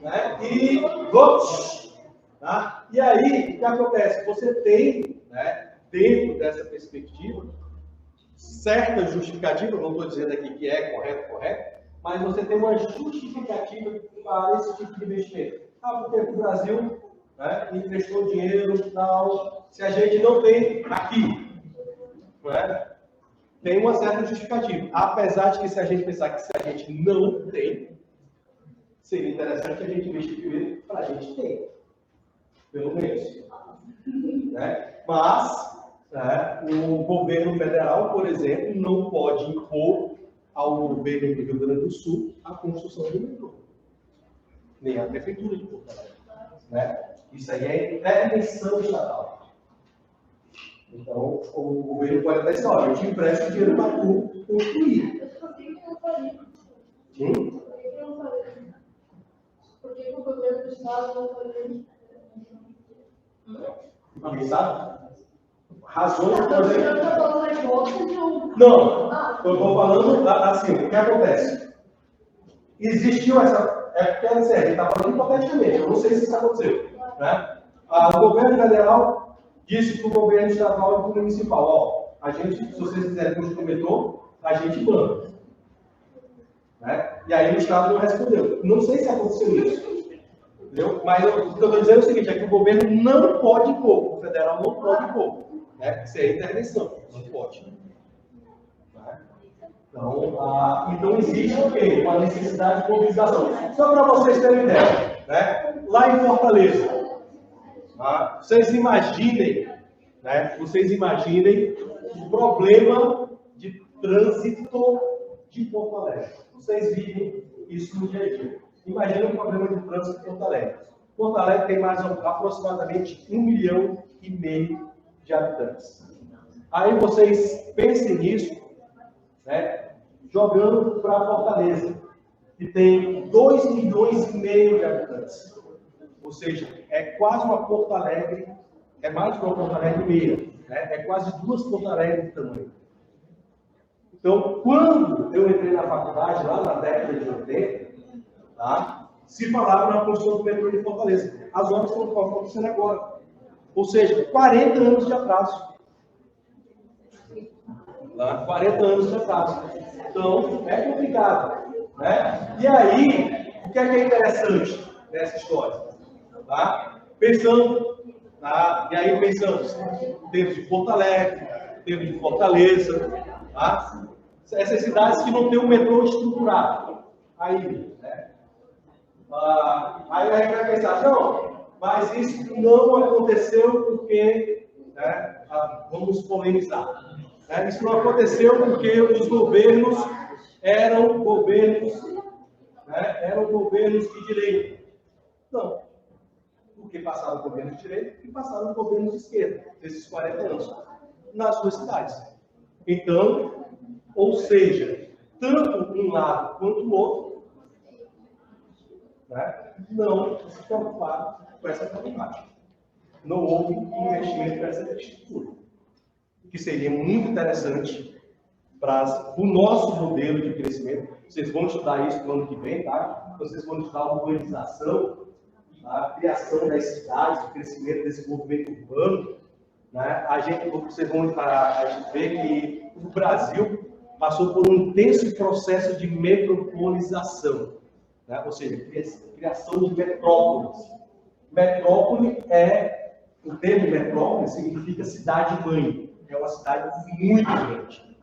Né? E vamos! Tá? E aí, o que acontece? Você tem, né, dentro dessa perspectiva, certa justificativa, não estou dizendo aqui que é correto, mas você tem uma justificativa para esse tipo de investimento. Porque o Brasil, né, emprestou dinheiro e tal, se a gente não tem aqui, né, tem uma certa justificativa. Apesar de que se a gente pensar que se a gente não tem, seria interessante a gente investir primeiro para a gente ter, pelo menos. Né? Mas, né, o governo federal, por exemplo, não pode impor ao governo do Rio Grande do Sul a construção do metrô. Nem a prefeitura de Porto Alegre. Né? Isso aí é intervenção estatal. Então, o governo pode até dizer, olha, eu te empresto dinheiro para tu construir. Por que o governo do Estado não fazer? Alguém sabe? Razões, por exemplo. Não, eu estou falando assim, o que acontece? Existiu essa. Porque a gente está falando hipoteticamente, eu não sei se isso aconteceu. Né? O governo federal disse para o governo estadual e para o municipal: ó, a gente, se vocês quiserem construir o metrô, a gente banca. Né? E aí o Estado não respondeu. Não sei se aconteceu isso. Entendeu? Mas o que eu estou dizendo é o seguinte, é que o governo não pode impor, o federal não pode impor. Né? Isso é intervenção, não pode. Tá? Então existe o quê? Uma necessidade de mobilização. Só para vocês terem ideia, né? Lá em Fortaleza, tá? Vocês imaginem o problema de trânsito de Porto Alegre. Vocês vivem isso no dia a dia. Imagina o problema de trânsito de Porto Alegre. Porto Alegre tem aproximadamente 1,5 milhão de habitantes. Aí vocês pensem nisso, né, jogando para Fortaleza, que tem 2,5 milhões de habitantes. Ou seja, é quase uma Porto Alegre, é mais que uma Porto Alegre meia, né? É quase 2 Porto Alegre de tamanho. Então, quando eu entrei na faculdade, lá na década de 80, tá, se falava na construção do metrô de Fortaleza. As obras estão acontecendo agora. Ou seja, 40 anos de atraso. 40 anos de atraso. Então, é complicado. Né? E aí, o que é interessante nessa história? Tá? Pensando, tá? E aí pensamos, temos de Porto Alegre, temos de Fortaleza, tá? Essas cidades que não têm um metrô estruturado. Aí, né? Aí a gente vai pensar, não, mas isso não aconteceu porque, né, vamos polemizar. Né? Isso não aconteceu porque os governos eram governos de direita. Não. Porque passaram governos de direita e passaram governos de esquerda, nesses 40 anos, nas suas cidades. Então, ou seja, tanto um lado quanto o outro, né, não se preocuparam com essa problemática. Não houve investimento nessa infraestrutura, que seria muito interessante para o nosso modelo de crescimento. Vocês vão estudar isso no ano que vem, tá? Vocês vão estudar a urbanização, a criação das cidades, o crescimento, desenvolvimento urbano. Né? Vocês vão ver que o Brasil passou por um intenso processo de metropolização, né? Ou seja, criação de metrópoles. Metrópole o termo metrópole significa cidade-mãe. É uma cidade muito grande.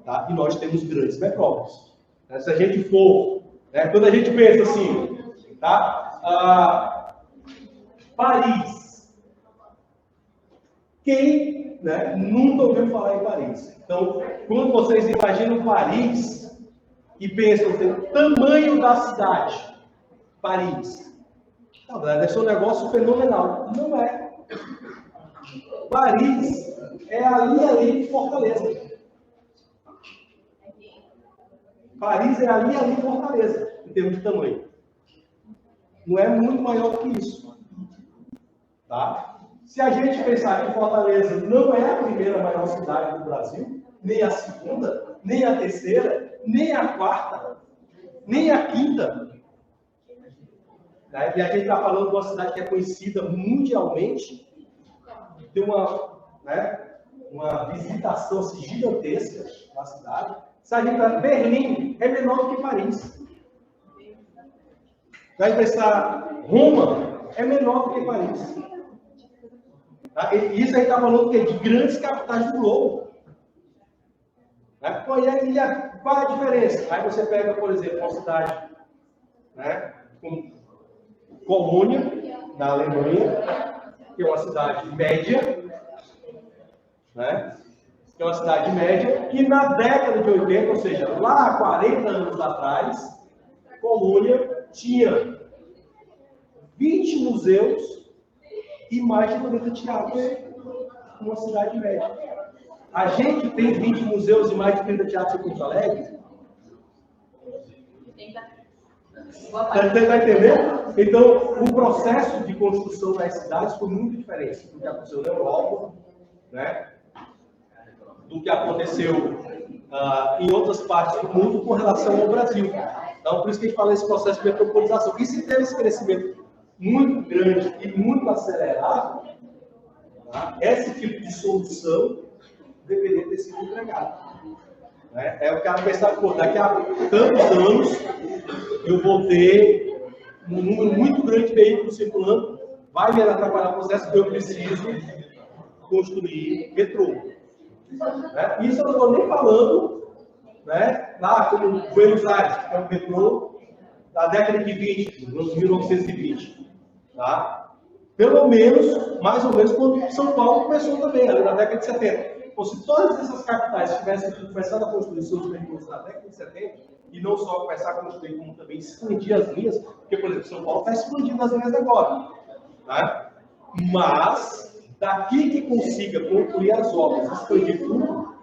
Tá? E nós temos grandes metrópoles. Né? Se a gente for, né, quando a gente pensa assim, tá? Paris. Quem, né, nunca ouviu falar em Paris? Então, quando vocês imaginam Paris e pensam no tamanho da cidade, Paris, na verdade, deve ser um negócio fenomenal. Não é. Paris é ali de Fortaleza. Paris é ali de Fortaleza, em termos de tamanho. Não é muito maior que isso. Tá? Se a gente pensar que Fortaleza não é a primeira maior cidade do Brasil, nem a segunda, nem a terceira, nem a quarta, nem a quinta, né? E a gente está falando de uma cidade que é conhecida mundialmente, tem uma visitação assim, gigantesca na cidade. Se a gente Berlim é menor do que Paris. Vai pensar, Roma é menor do que Paris. Tá? E isso aí está falando de grandes capitais do globo. Né? Qual é a diferença? Aí você pega, por exemplo, uma cidade, né, como Colônia, na Alemanha, que é uma cidade média, né? Que é uma cidade média, que na década de 80, ou seja, lá há 40 anos atrás, Colônia tinha 20 museus e mais de 90 teatros, uma cidade média. A gente tem 20 museus e mais de 30 teatros em Porto Alegre? Está entendendo? Então, o processo de construção das cidades foi muito diferente do que aconteceu na Europa, né? Do que aconteceu em outras partes do mundo com relação ao Brasil. Então, por isso que a gente fala desse processo de metropolização. E se teve esse crescimento muito grande e muito acelerado, tá? Esse tipo de solução deveria ter sido empregado. Né? É o cara pensar, pô, daqui a tantos anos eu vou ter um número muito grande de veículos circulando, vai me atrapalhar o processo, eu preciso construir metrô. Né? Isso eu não estou nem falando, né, lá como Buenos Aires, que é um metrô da década de 20, nos 1920. Tá? Pelo menos, mais ou menos, quando São Paulo começou também, ali na década de 70. Então, se todas essas capitais tivessem começado a construir seus metrôs na década de 70, e não só começar a construir, como também expandir as linhas, porque, por exemplo, São Paulo está expandindo as linhas agora. Tá? Mas, daqui que consiga concluir as obras, expandir tudo,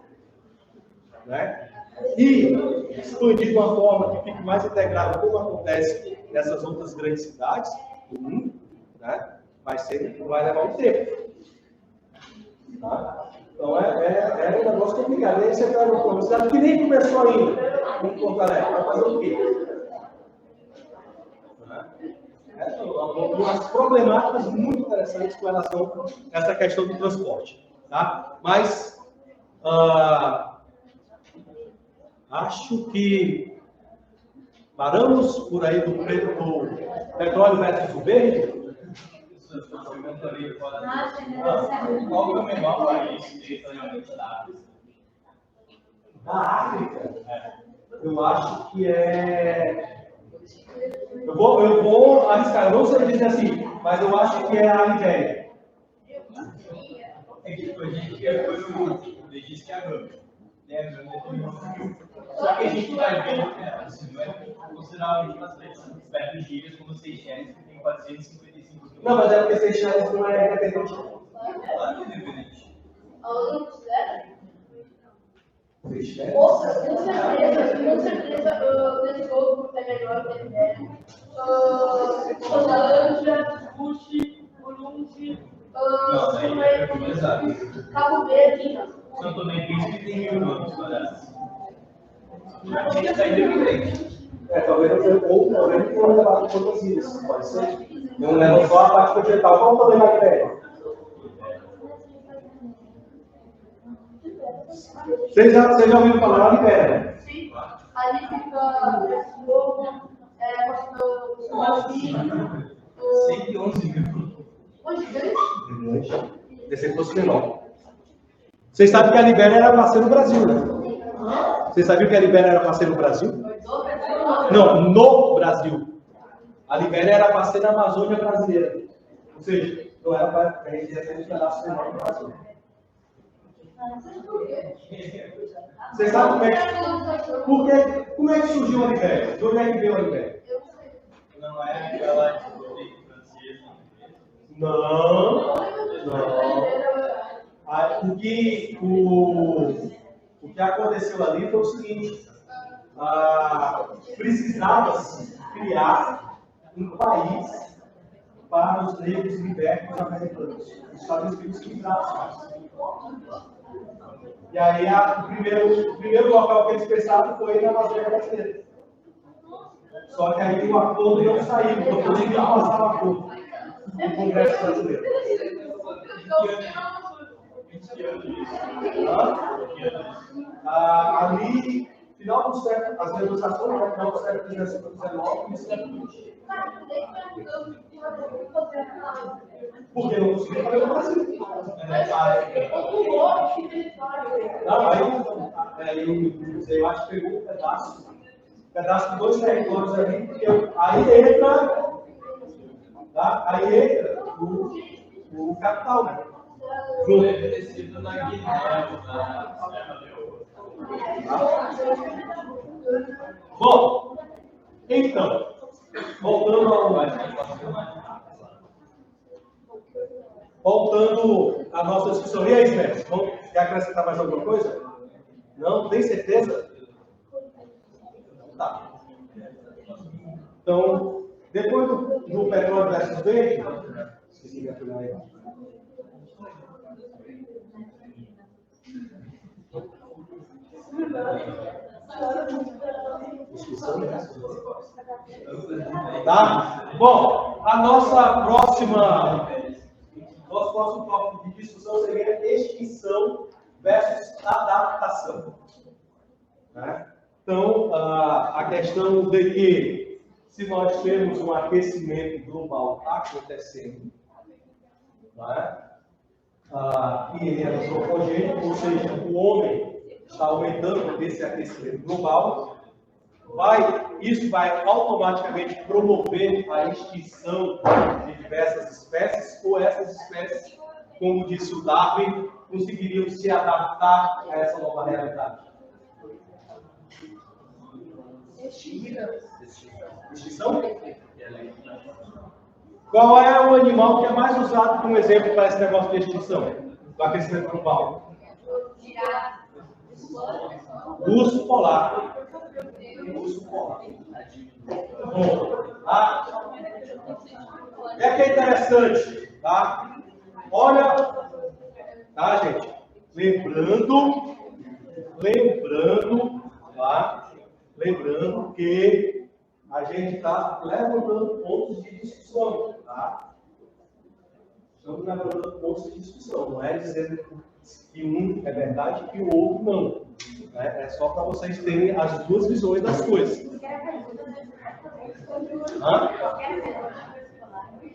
né? E expandir de uma forma que fique mais integrado, como acontece nessas outras grandes cidades do mundo, né? Vai levar um tempo. Tá? Então é um negócio complicado. Aí você traz uma cidade que nem começou ainda, como Porto Alegre, vai fazer o quê? Umas problemáticas muito interessantes com relação a essa questão do transporte. Tá? Mas acho que paramos por aí do petróleo versus o verde. Qual é o menor país territorialmente da África? Da África? Eu acho que é. Eu vou arriscar, eu não sei dizer assim, mas eu acho que é a Libéria. É que a gente foi no disse que a Gâmbia. Só que a gente vai ver, assim, não é consideravelmente bastante, perto de ilhas como Seychelles, que tem 455 quilômetros. Não, mas é porque Seychelles não é independente. Claro que é independente. Ela não considera? Seychelles? Nossa, com certeza, nesse jogo é melhor que ele Holândia, Bush, Burundi, Cabo Verde. São Tomé e Príncipe tem 1000 anos, parece. A gente está independente. Talvez não tenha talvez não levado por outras ilhas, pode ser. Não leva só a parte continental. Qual o tamanho da Libéria? Vocês já ouviram falar da Libéria? Sim, ali fica esse jogo, Brasil. 111 mil. Onde veio? Esse fosse menor. Vocês sabem que a Libéria era para ser no Brasil, né? Vocês sabiam que a Libéria era para ser no Brasil? Não, no Brasil. A Libéria era para ser na Amazônia brasileira. Ou seja, não era para a gente ter um pedaço menor do Brasil. Vocês sabem como é que surgiu a Libéria? De onde é que veio a Libéria? Não é aquela de francesa. Não. O que aconteceu ali foi o seguinte: precisava-se criar um país para os negros libertos americanos. Os Estados Unidos precisavam. E aí o primeiro local que eles pensaram foi na Amazônia brasileira. Só que aí o acordo não saiu, porque não conseguiu passar o acordo no Congresso brasileiro. Ali, final do século, as negociações, no final do século XIX e no século XX. Porque não conseguiu fazer no Brasil. Não, aí eu acho que pegou um pedaço de dois territórios ali, porque aí entra, tá? Aí entra o capital, né? Deve ter sido na Guiné, Bom, então, voltando à nossa discussão. E aí, Smith, quer acrescentar mais alguma coisa? Não? Tem certeza? Tá. Então, depois do petróleo versus verde, tá? Bom, nosso próximo tópico de discussão seria extinção versus adaptação. Né? Então, a questão de que se nós temos um aquecimento global acontecendo, né? E ele é antropogênico, ou seja, o homem está aumentando esse aquecimento global, isso vai automaticamente promover a extinção de diversas espécies, ou essas espécies, como disse o Darwin, conseguiriam se adaptar a essa nova realidade. Extinção? Qual é o animal que é mais usado como exemplo para esse negócio de extinção? Do aquecimento global? Urso polar. Urso polar. Bom, tá? É que é interessante, tá? Olha, tá, gente? Lembrando, tá? Lembrando que a gente está levantando pontos de discussão, tá? Estamos levantando pontos de discussão, não é dizendo que um é verdade e o outro não. Né? É só para vocês terem as duas visões das coisas.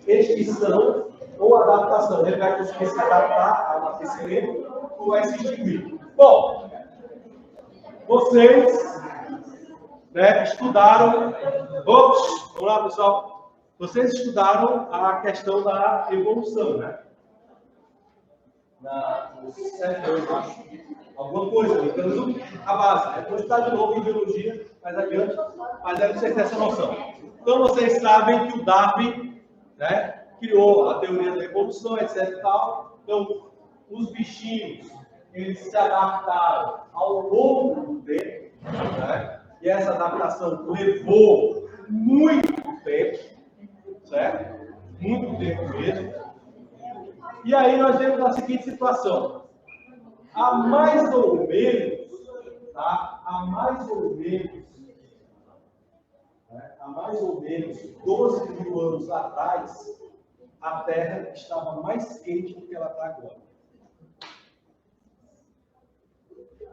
Extinção ou adaptação. Ele vai conseguir se adaptar ao aquecimento ou vai se extinguir. Bom, vocês, né, estudaram. Ops, vamos lá, pessoal. Vocês estudaram a questão da evolução, né? No século, eu acho. Alguma coisa, então a base. Né? Vou estudar de novo em biologia mais adiante, mas é para vocês terem essa noção. Então vocês sabem que o Darwin, né, criou a teoria da evolução, etc. E tal. Então, os bichinhos, eles se adaptaram ao longo do tempo, né? E essa adaptação levou muito tempo, certo? Muito tempo mesmo. E aí nós temos a seguinte situação. Há mais ou menos, tá? Há mais ou menos 12 mil anos atrás, a Terra estava mais quente do que ela está agora.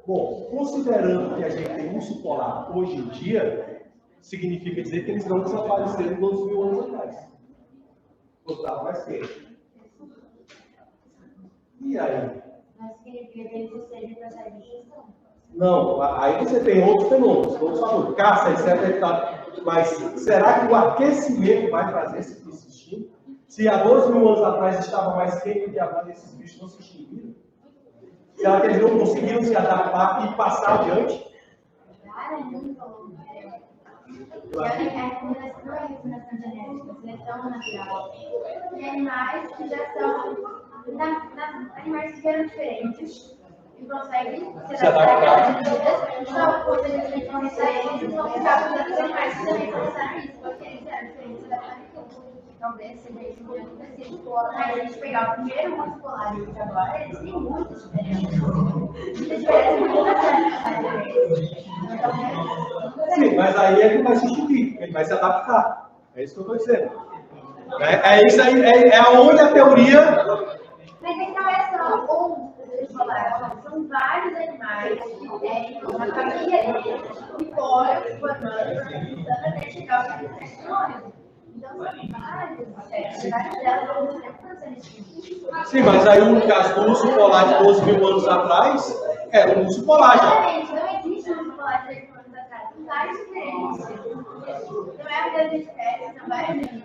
Bom, considerando que a gente tem urso polar hoje em dia, significa dizer que eles não desapareceram 12 mil anos atrás. Estava mais quente. E aí? Mas significa que eles estejam em processo de extinção. Não, aí você tem outros fenômenos, outros fatores, caça, etc. Mas será que o aquecimento vai fazer esse bicho se extinguir? Se há 12 mil anos atrás estava mais quente e agora esses bichos não se extinguiram? Será que eles não conseguiram se adaptar e passar adiante? Cara, não falou. Não é recomendação genética, seleção natural. E animais que já são animais que eram diferentes e conseguem se adaptar às medidas. Só quando eles têm que começar eles vão ficar com os animais que também começaram isso, porque eles eram diferentes se adaptarem tudo. Talvez seja isso que acontecido. Mas a gente pegar o primeiro urso polar e o de agora, eles têm muitas diferenças. Muitas diferenças muito grandes. Sim, mas aí ele vai se extinguir, ele vai se adaptar. É isso que eu estou dizendo. É isso aí, é onde a teoria. Mas então é só um urso polar. São vários animais que têm uma família deles que foram se formando até chegar ao que então, são várias delas ao mesmo tempo estão sendo extintas. Sim, mas aí no caso do urso polar de 12 mil anos atrás, era um urso polar já. Não existe um urso polar de 12 mil anos atrás, são vários diferentes. Não é a mesma espécie, são vários níveis.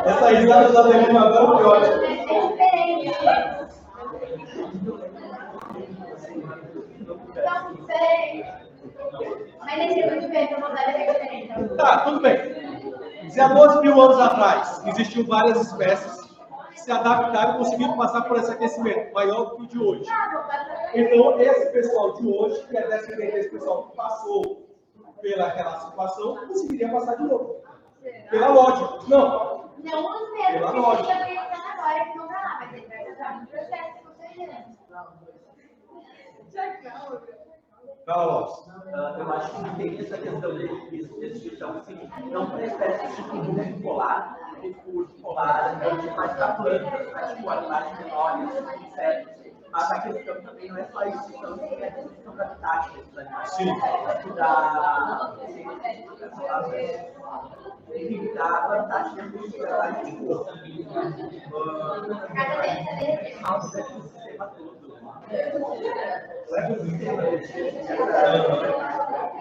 Essa risada da Levina agora foi ótima. É diferente. São diferentes. Mas nem sei muito bem, então vou dar a diferente. Tá, tudo bem. Se há 12 mil anos atrás existiam várias espécies que se adaptaram e conseguiram passar por esse aquecimento maior do que o de hoje. Então, esse pessoal de hoje, que é descendente desse pessoal que passou pelaquela situação, conseguiria passar de novo. Pela lógica. Não. Não os mesmos Pela que lógica. estão pensando agora que não está lá, mas ele vai passar um processo com certeza. Fala, Lopes. Eu acho que tem essa questão de extinção, assim, não por espécies tipo urso polar, porque o urso polar é mais da planta, mas tipo animais menores, insetos. Mas a questão também não é só isso, então é a questão da habitat desses animais. Sim. Da habitat da cultura, tipo, sistema todo.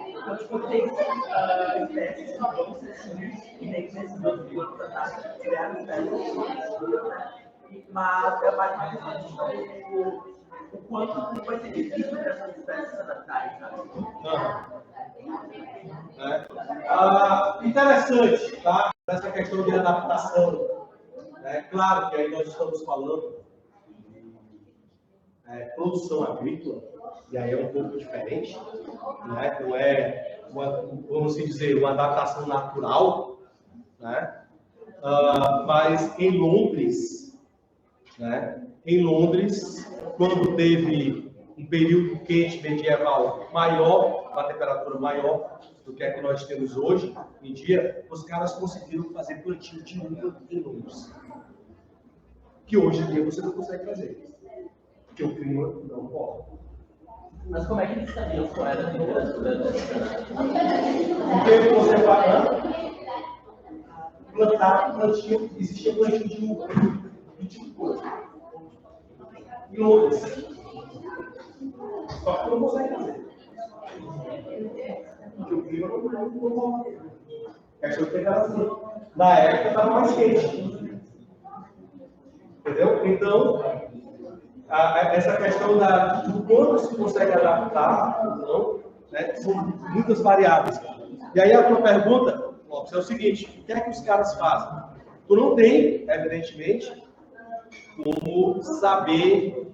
Então, tipo, tem espécies que vão ser extinguidas e tem esses outros grupos fantásticos que tiveram espécies, mas é mais uma questão de o quanto vai ser difícil para essas espécies se adaptarem, sabe? Interessante, tá? Essa questão de adaptação. Claro que aí nós estamos falando de produção agrícola, e aí é um pouco diferente, né? Não é, vamos dizer, uma adaptação natural, né? Mas em Londres, né? Em Londres, quando teve um período quente medieval maior, uma temperatura maior do que a que nós temos hoje em dia, os caras conseguiram fazer plantio de uva em Londres. Que hoje em dia você não consegue fazer. Porque o clima não rola. Mas como é que eles sabiam qual era a temperatura da Porque você vai plantar plantio, existia plantio de uva, de tipo em Londres. Só que não consegue fazer. Porque o clima não rola. Questão de temperatura. Na época estava mais quente. Entendeu? Então, essa questão do quanto se consegue adaptar ou não, né, são muitas variáveis. E aí a tua pergunta, Lopes, é o seguinte: o que é que os caras fazem? Tu não tem, evidentemente, como saber,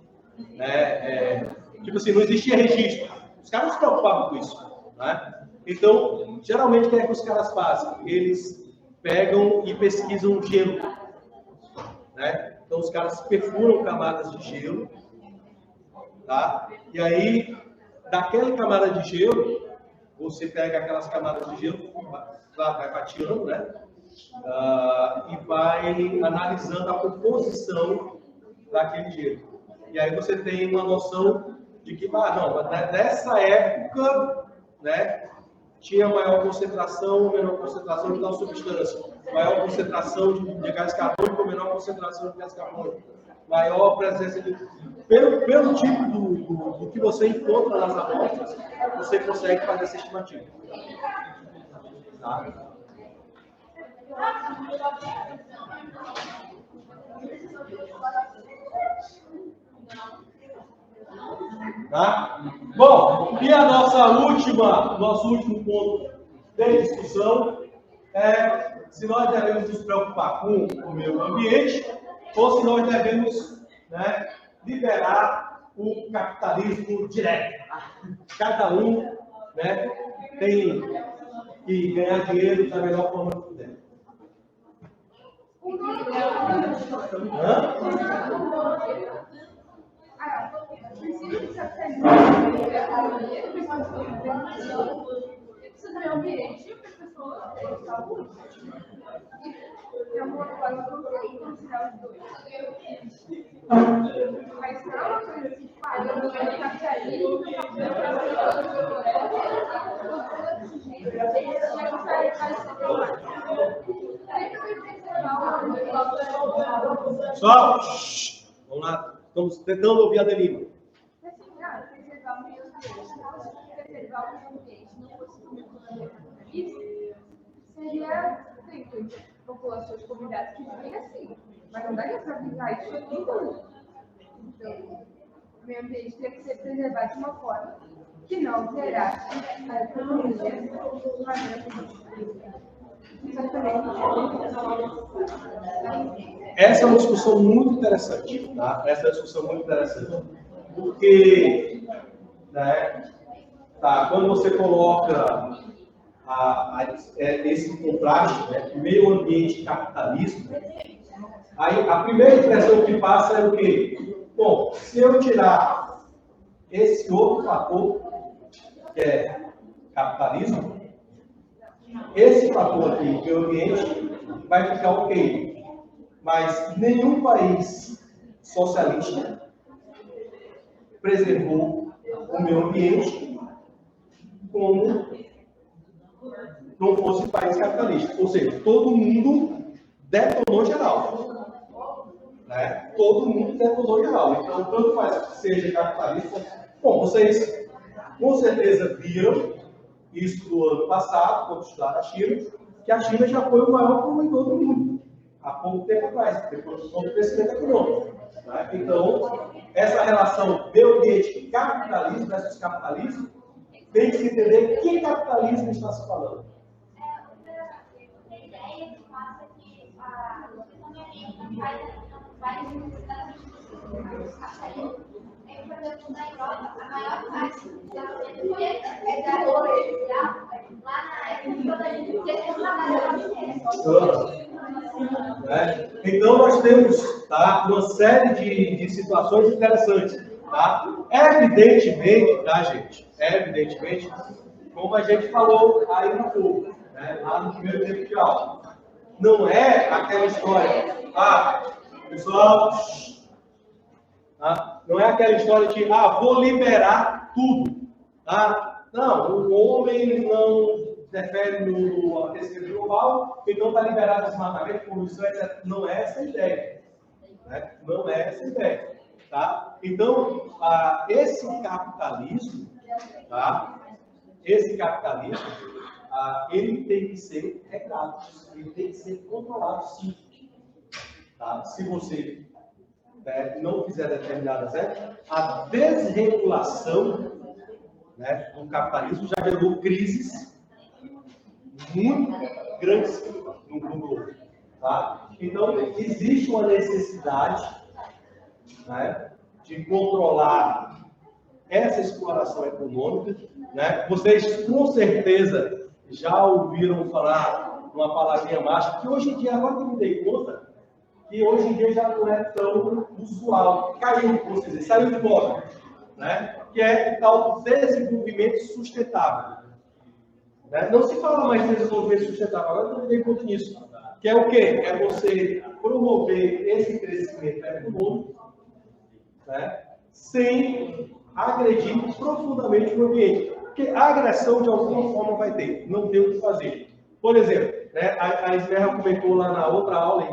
né, tipo assim, não existia registro. Os caras não se preocupavam com isso, né? Então, geralmente, o que é que os caras fazem? Eles pegam e pesquisam gelo, né? Então, os caras perfuram camadas de gelo, tá? E aí, daquela camada de gelo, você pega aquelas camadas de gelo, vai fatiando, né? E vai analisando a composição daquele gelo. E aí você tem uma noção de que, nessa época, né, tinha maior concentração ou menor concentração de tal substância, maior concentração de gás carbônico ou menor concentração de gás carbônico, maior presença de... Pelo tipo do que você encontra nas amostras, você consegue fazer essa estimativa. Tá? Tá? Bom, e a nosso último ponto de discussão é se nós devemos nos preocupar com o meio ambiente ou se nós devemos, né, liberar o capitalismo direto. Cada um, né, tem que ganhar dinheiro da melhor forma que puder. Princípio de capitalismo é a economia, que precisa do meio ambiente, que as pessoas têm saúde. É uma coisa que não tem que considerar os dois. Mas não é uma coisa assim, o capitalismo, Pessoal, vamos lá. Estamos tentando ouvir a Adelina. Preservar o meio ambiente, não fosse isso, seria populações convidadas que vivem assim. Mas não daria para aplicar isso em tudo. Então, o meio ambiente tem que ser preservado de uma forma que não alterasse a economia de maneira Essa é uma discussão muito interessante, tá? Essa é uma discussão muito interessante. Porque, né, quando você coloca esse contraste, né, meio ambiente e capitalismo, aí a primeira impressão que passa é o quê? Bom, se eu tirar esse outro fator, que é capitalismo, esse fator aqui, meio ambiente, vai ficar ok. Mas nenhum país socialista preservou o meio ambiente como não fosse país capitalista. Ou seja, todo mundo detonou geral. Né? Todo mundo detonou geral. Então, tanto faz que seja capitalista. Bom, vocês com certeza viram isso do ano passado, quando estudaram a China, que a China já foi o maior poluidor do mundo, há pouco tempo atrás, depois do crescimento econômico. Né? Então, essa relação meio ambiente capitalismo versus capitalismo, tem que se entender que capitalismo está se falando. A ideia que passa que a várias universidades capitalismo. Por exemplo, na Europa, a maior parte do desenvolvimento foi da industrial, lá na época quando a gente tinha Então, nós temos, tá, uma série de situações interessantes. Tá? Evidentemente, tá, gente? Evidentemente, como a gente falou aí no pouco, né, lá no primeiro tempo de aula, não é aquela história, pessoal, tá? Não é aquela história de, vou liberar tudo. Tá? Não, o homem não interfere no aquecimento global, então está liberado desmatamento, poluição, etc. Não é essa a ideia. Né? Não é essa a ideia. Tá? Então, esse capitalismo, tá? Esse capitalismo, ele tem que ser regrado, ele tem que ser controlado, sim. Tá? Se você não fizer determinadas regras, a desregulação, né, do capitalismo já gerou crises muito grandes no mundo. Tá? Então, existe uma necessidade, né, de controlar essa exploração econômica. Né? Vocês, com certeza, já ouviram falar uma palavrinha mágica, que hoje em dia, agora que eu me dei conta, que hoje em dia já não é tão usual. Caiu, ou seja, saiu de moda. Né? Que é o tal do desenvolvimento sustentável. Né? Não se fala mais de desenvolvimento sustentável, agora eu me dei conta nisso. Que é o quê? É você promover esse crescimento econômico, né, sem agredir profundamente o ambiente. Porque a agressão, de alguma forma, vai ter. Não tem o que fazer. Por exemplo, né, a Ismerra comentou lá na outra aula,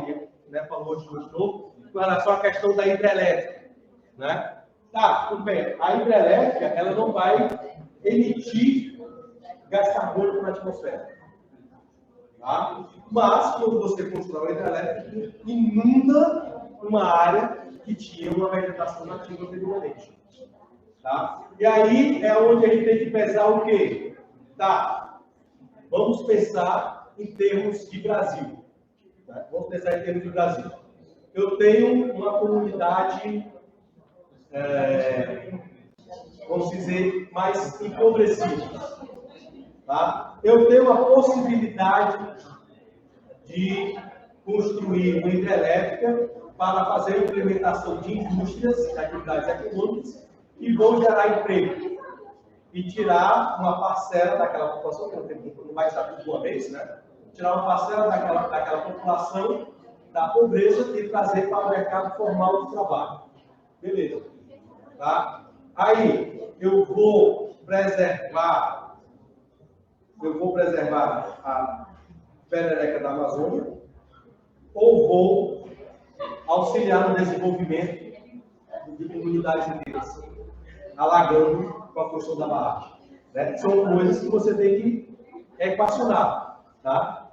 né, falou hoje de novo, com relação à questão da hidrelétrica. Né? Tá, tudo bem. A hidrelétrica, ela não vai emitir gás carbônico na atmosfera. Tá? Mas, quando você constrói uma hidrelétrica, inunda uma área que tinha uma vegetação nativa anteriormente. Tá? E aí é onde a gente tem que pesar o quê? Tá, vamos pensar em termos de Brasil. Tá? Vamos pensar em termos de Brasil. Eu tenho uma comunidade, vamos dizer, mais empobrecida. Tá? Eu tenho a possibilidade de construir uma hidrelétrica para fazer a implementação de indústrias, de atividades econômicas, que vão gerar emprego e tirar uma parcela daquela população, que não vai estar tudo de uma vez, né? Tirar uma parcela daquela população da pobreza e trazer para o mercado formal de trabalho. Beleza. Tá? Aí, eu vou preservar a perereca da Amazônia, ou vou auxiliar no desenvolvimento de comunidades inteiras, alagando com a construção da barragem. Né? São coisas que você tem que equacionar. Tá?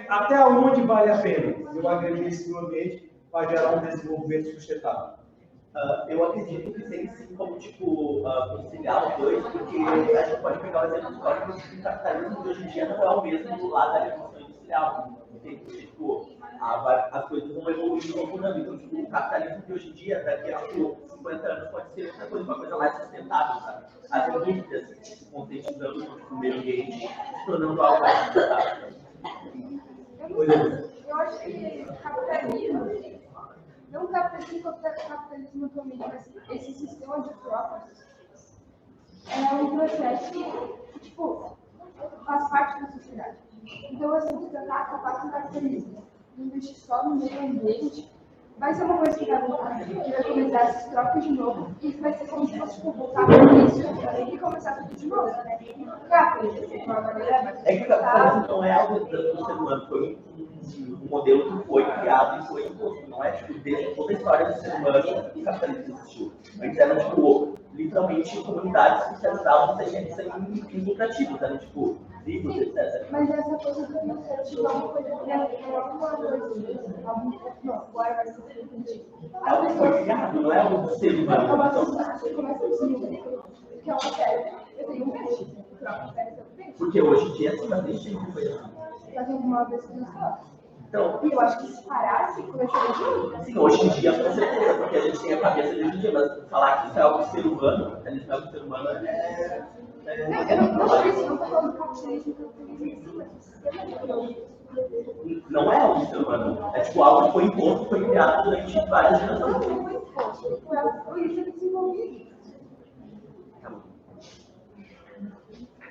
Até onde vale a pena eu agredir esse ambiente para gerar um desenvolvimento sustentável? Eu acredito que tem sim como, conciliar os dois, porque a gente pode pegar o exemplo histórico que o capitalismo de hoje em dia não é o mesmo lá da Revolução Industrial. As coisas vão evoluindo profundamente. Então, o capitalismo de hoje em dia, daqui a 50 anos, pode ser outra coisa, uma coisa mais sustentável, sabe? As indústrias conscientizando o meio ambiente, se tornando algo mais sustentável. Eu acho que capitalismo, não capitalismo atualmente, mas esse sistema de trocas é um processo que, faz parte da sociedade. Então, assim, tentar acabar com o capitalismo, investir só no meio ambiente, vai ser uma coisa que vai voltar, que vai começar essas trocas de novo, e vai ser como se fosse tipo, voltar para o início e começar tudo de novo, né? Claro, de uma maneira mais É que o capitalismo não é algo do ser humano, foi um modelo que foi criado e foi imposto. Não é tipo, desde toda a história do ser humano que o capitalismo existiu. Antes eram, tipo, literalmente comunidades que se ajudavam sem fins lucrativos, eram tipo, tribos, etc. Mas essa coisa do iniciativa é uma coisa que é alguma coisa. Não, agora vai ser sentido. É algo que foi criado, não é algo do ser É humano. uma Então, sociedade que começa a desenvolver, que é uma série. Eu tenho um peixe, uma série sobre peixe. porque hoje em dia, assim, mas desde sempre foi assim. Já tem uma pesquisa só. Então, E eu acho que se parasse, começaria de novo. assim, hoje em dia, com certeza, porque a gente tem a cabeça de hoje em dia, mas falar que isso é algo do ser humano, capitalismo é algo do ser humano, Eu não sei se não estou falando do capitalismo, mas o sistema econômico. não é algo do ser humano. É tipo algo que foi imposto, foi criado durante várias gerações. Não foi imposto, foi desenvolvido.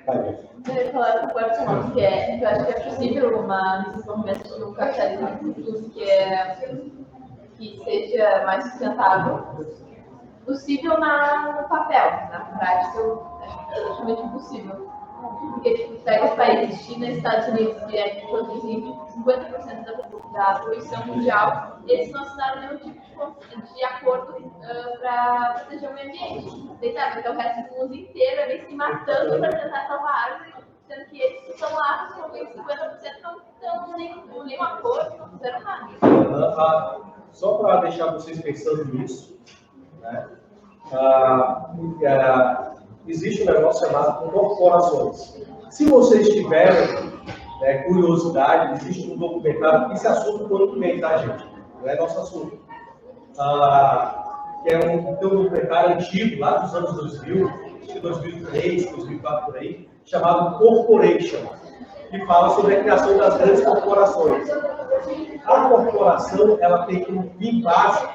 Eu ia falar com o Bartolomeu, que eu acho que é possível um desenvolvimento de um capitalismo futuro que seja mais sustentável. Possível no papel, na prática, eu acho praticamente impossível. Porque, tipo, pega os países China e Estados Unidos, que produzem 50% da poluição mundial, eles não assinaram nenhum tipo de acordo para proteger o meio ambiente. Então, o resto do mundo inteiro ali se matando para tentar salvar a árvore, sendo que eles que estão lá, resolvendo 50%, não estão nenhum acordo, não fizeram nada. Só para deixar vocês pensando nisso, né? Existe um negócio chamado corporações. Se vocês tiverem curiosidade, existe um documentário, esse assunto quando vem, tá, gente? Não é nosso assunto. Que é um documentário antigo, lá dos anos 2000, acho que 2003, 2004 por aí, chamado Corporation, que fala sobre a criação das grandes corporações. A corporação, ela tem como fim básico,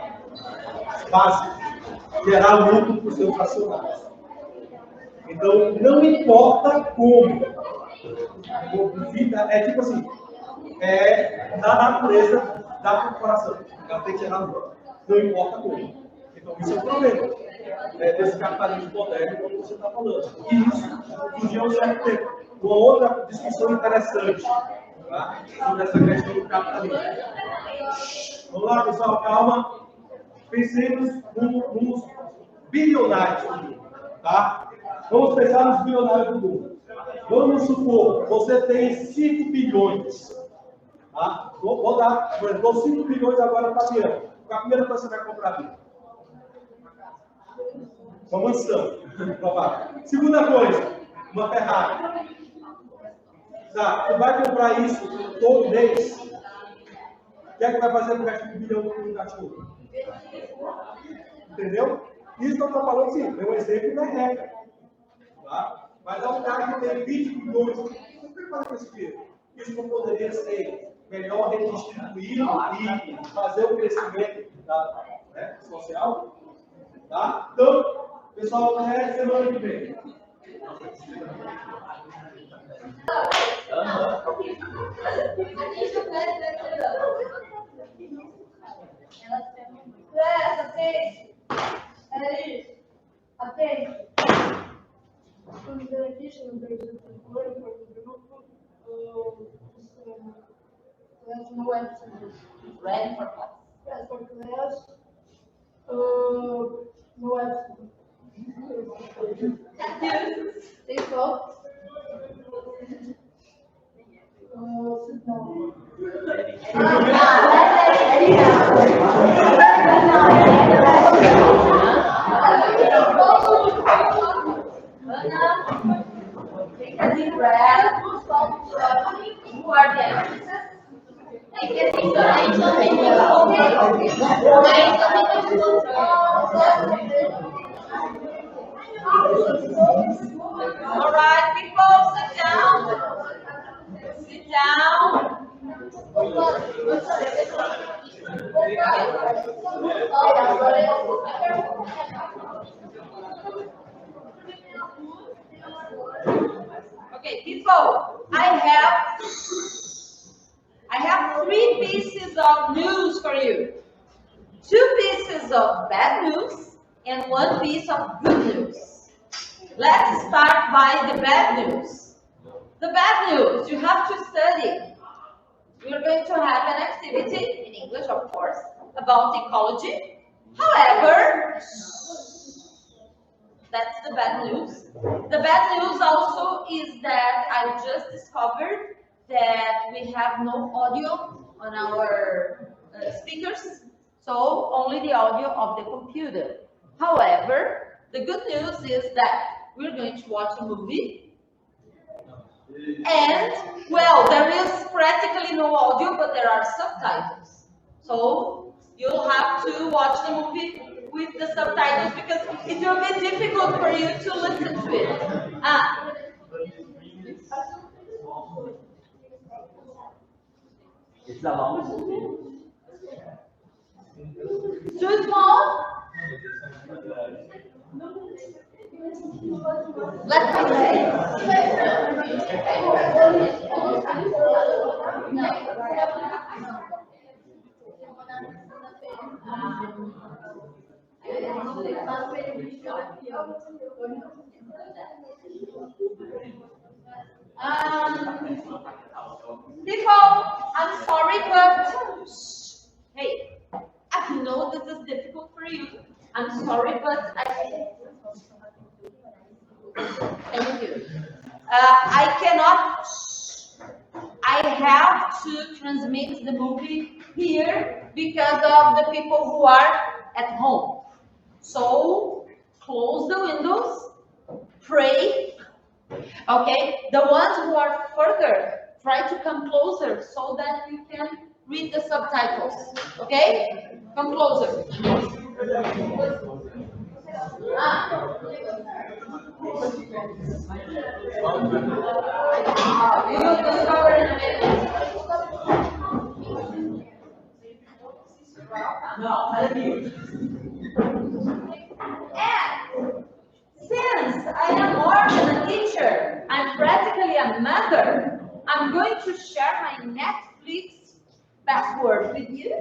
gerar lucro para os seus acionários. Então, não importa como. É tipo assim, da natureza da corporação. Ela tem que gerar lucro. Não importa como. Então, isso é um problema. Desse capitalismo moderno, como você está falando. E isso surgiu há um certo tempo. Uma outra discussão interessante, tá? Sobre essa questão do capitalismo. Vamos lá, pessoal, calma. Pensemos nos bilionários do mundo, tá? Vamos pensar nos bilionários do mundo. Vamos supor, você tem 5 bilhões. Tá? Vou dar, por exemplo, 5 bilhões agora para a Bianca. Qual a primeira coisa que você vai comprar ali? Uma mansão. Segunda coisa, uma Ferrari. Tá? Você vai comprar isso todo mês. O que é que vai fazer com o resto do bilhão do cachorro? Entendeu? Isso que eu estou falando, sim, é um exemplo da regra. Tá? Mas é um cara que tem 20 milhões. O que vai fazer com esse dinheiro? Isso não poderia ser melhor redistribuído e fazer o crescimento social? Tá? Então, pessoal, até semana que vem. Ready for class. Tem foto? Sit down. Take a deep breath. Who are the actresses? Take a deep breath. All right, people, sit down. Sit down. Okay, people, I have 3 pieces of news for you. 2 pieces of bad news and 1 piece of good news. Let's start by the bad news. The bad news, you have to study. We're going to have an activity, in English of course, about ecology. However, that's the bad news. The bad news also is that I just discovered that we have no audio on our speakers, so only the audio of the computer. However, the good news is that we're going to watch a movie, and, well, there is practically no audio, but there are subtitles. So you'll have to watch the movie with the subtitles because it will be difficult for you to listen to it. It's a long movie. Too small? Let's play. People, I'm sorry, but hey, I know this is difficult for you. I'm sorry, but thank you. I cannot. I have to transmit the movie here because of the people who are at home. So close the windows, pray. Okay, the ones who are further, try to come closer so that you can read the subtitles. Okay, come closer. You will discover in a minute. And since I am more than a teacher, I'm practically a mother, I'm going to share my Netflix password with you.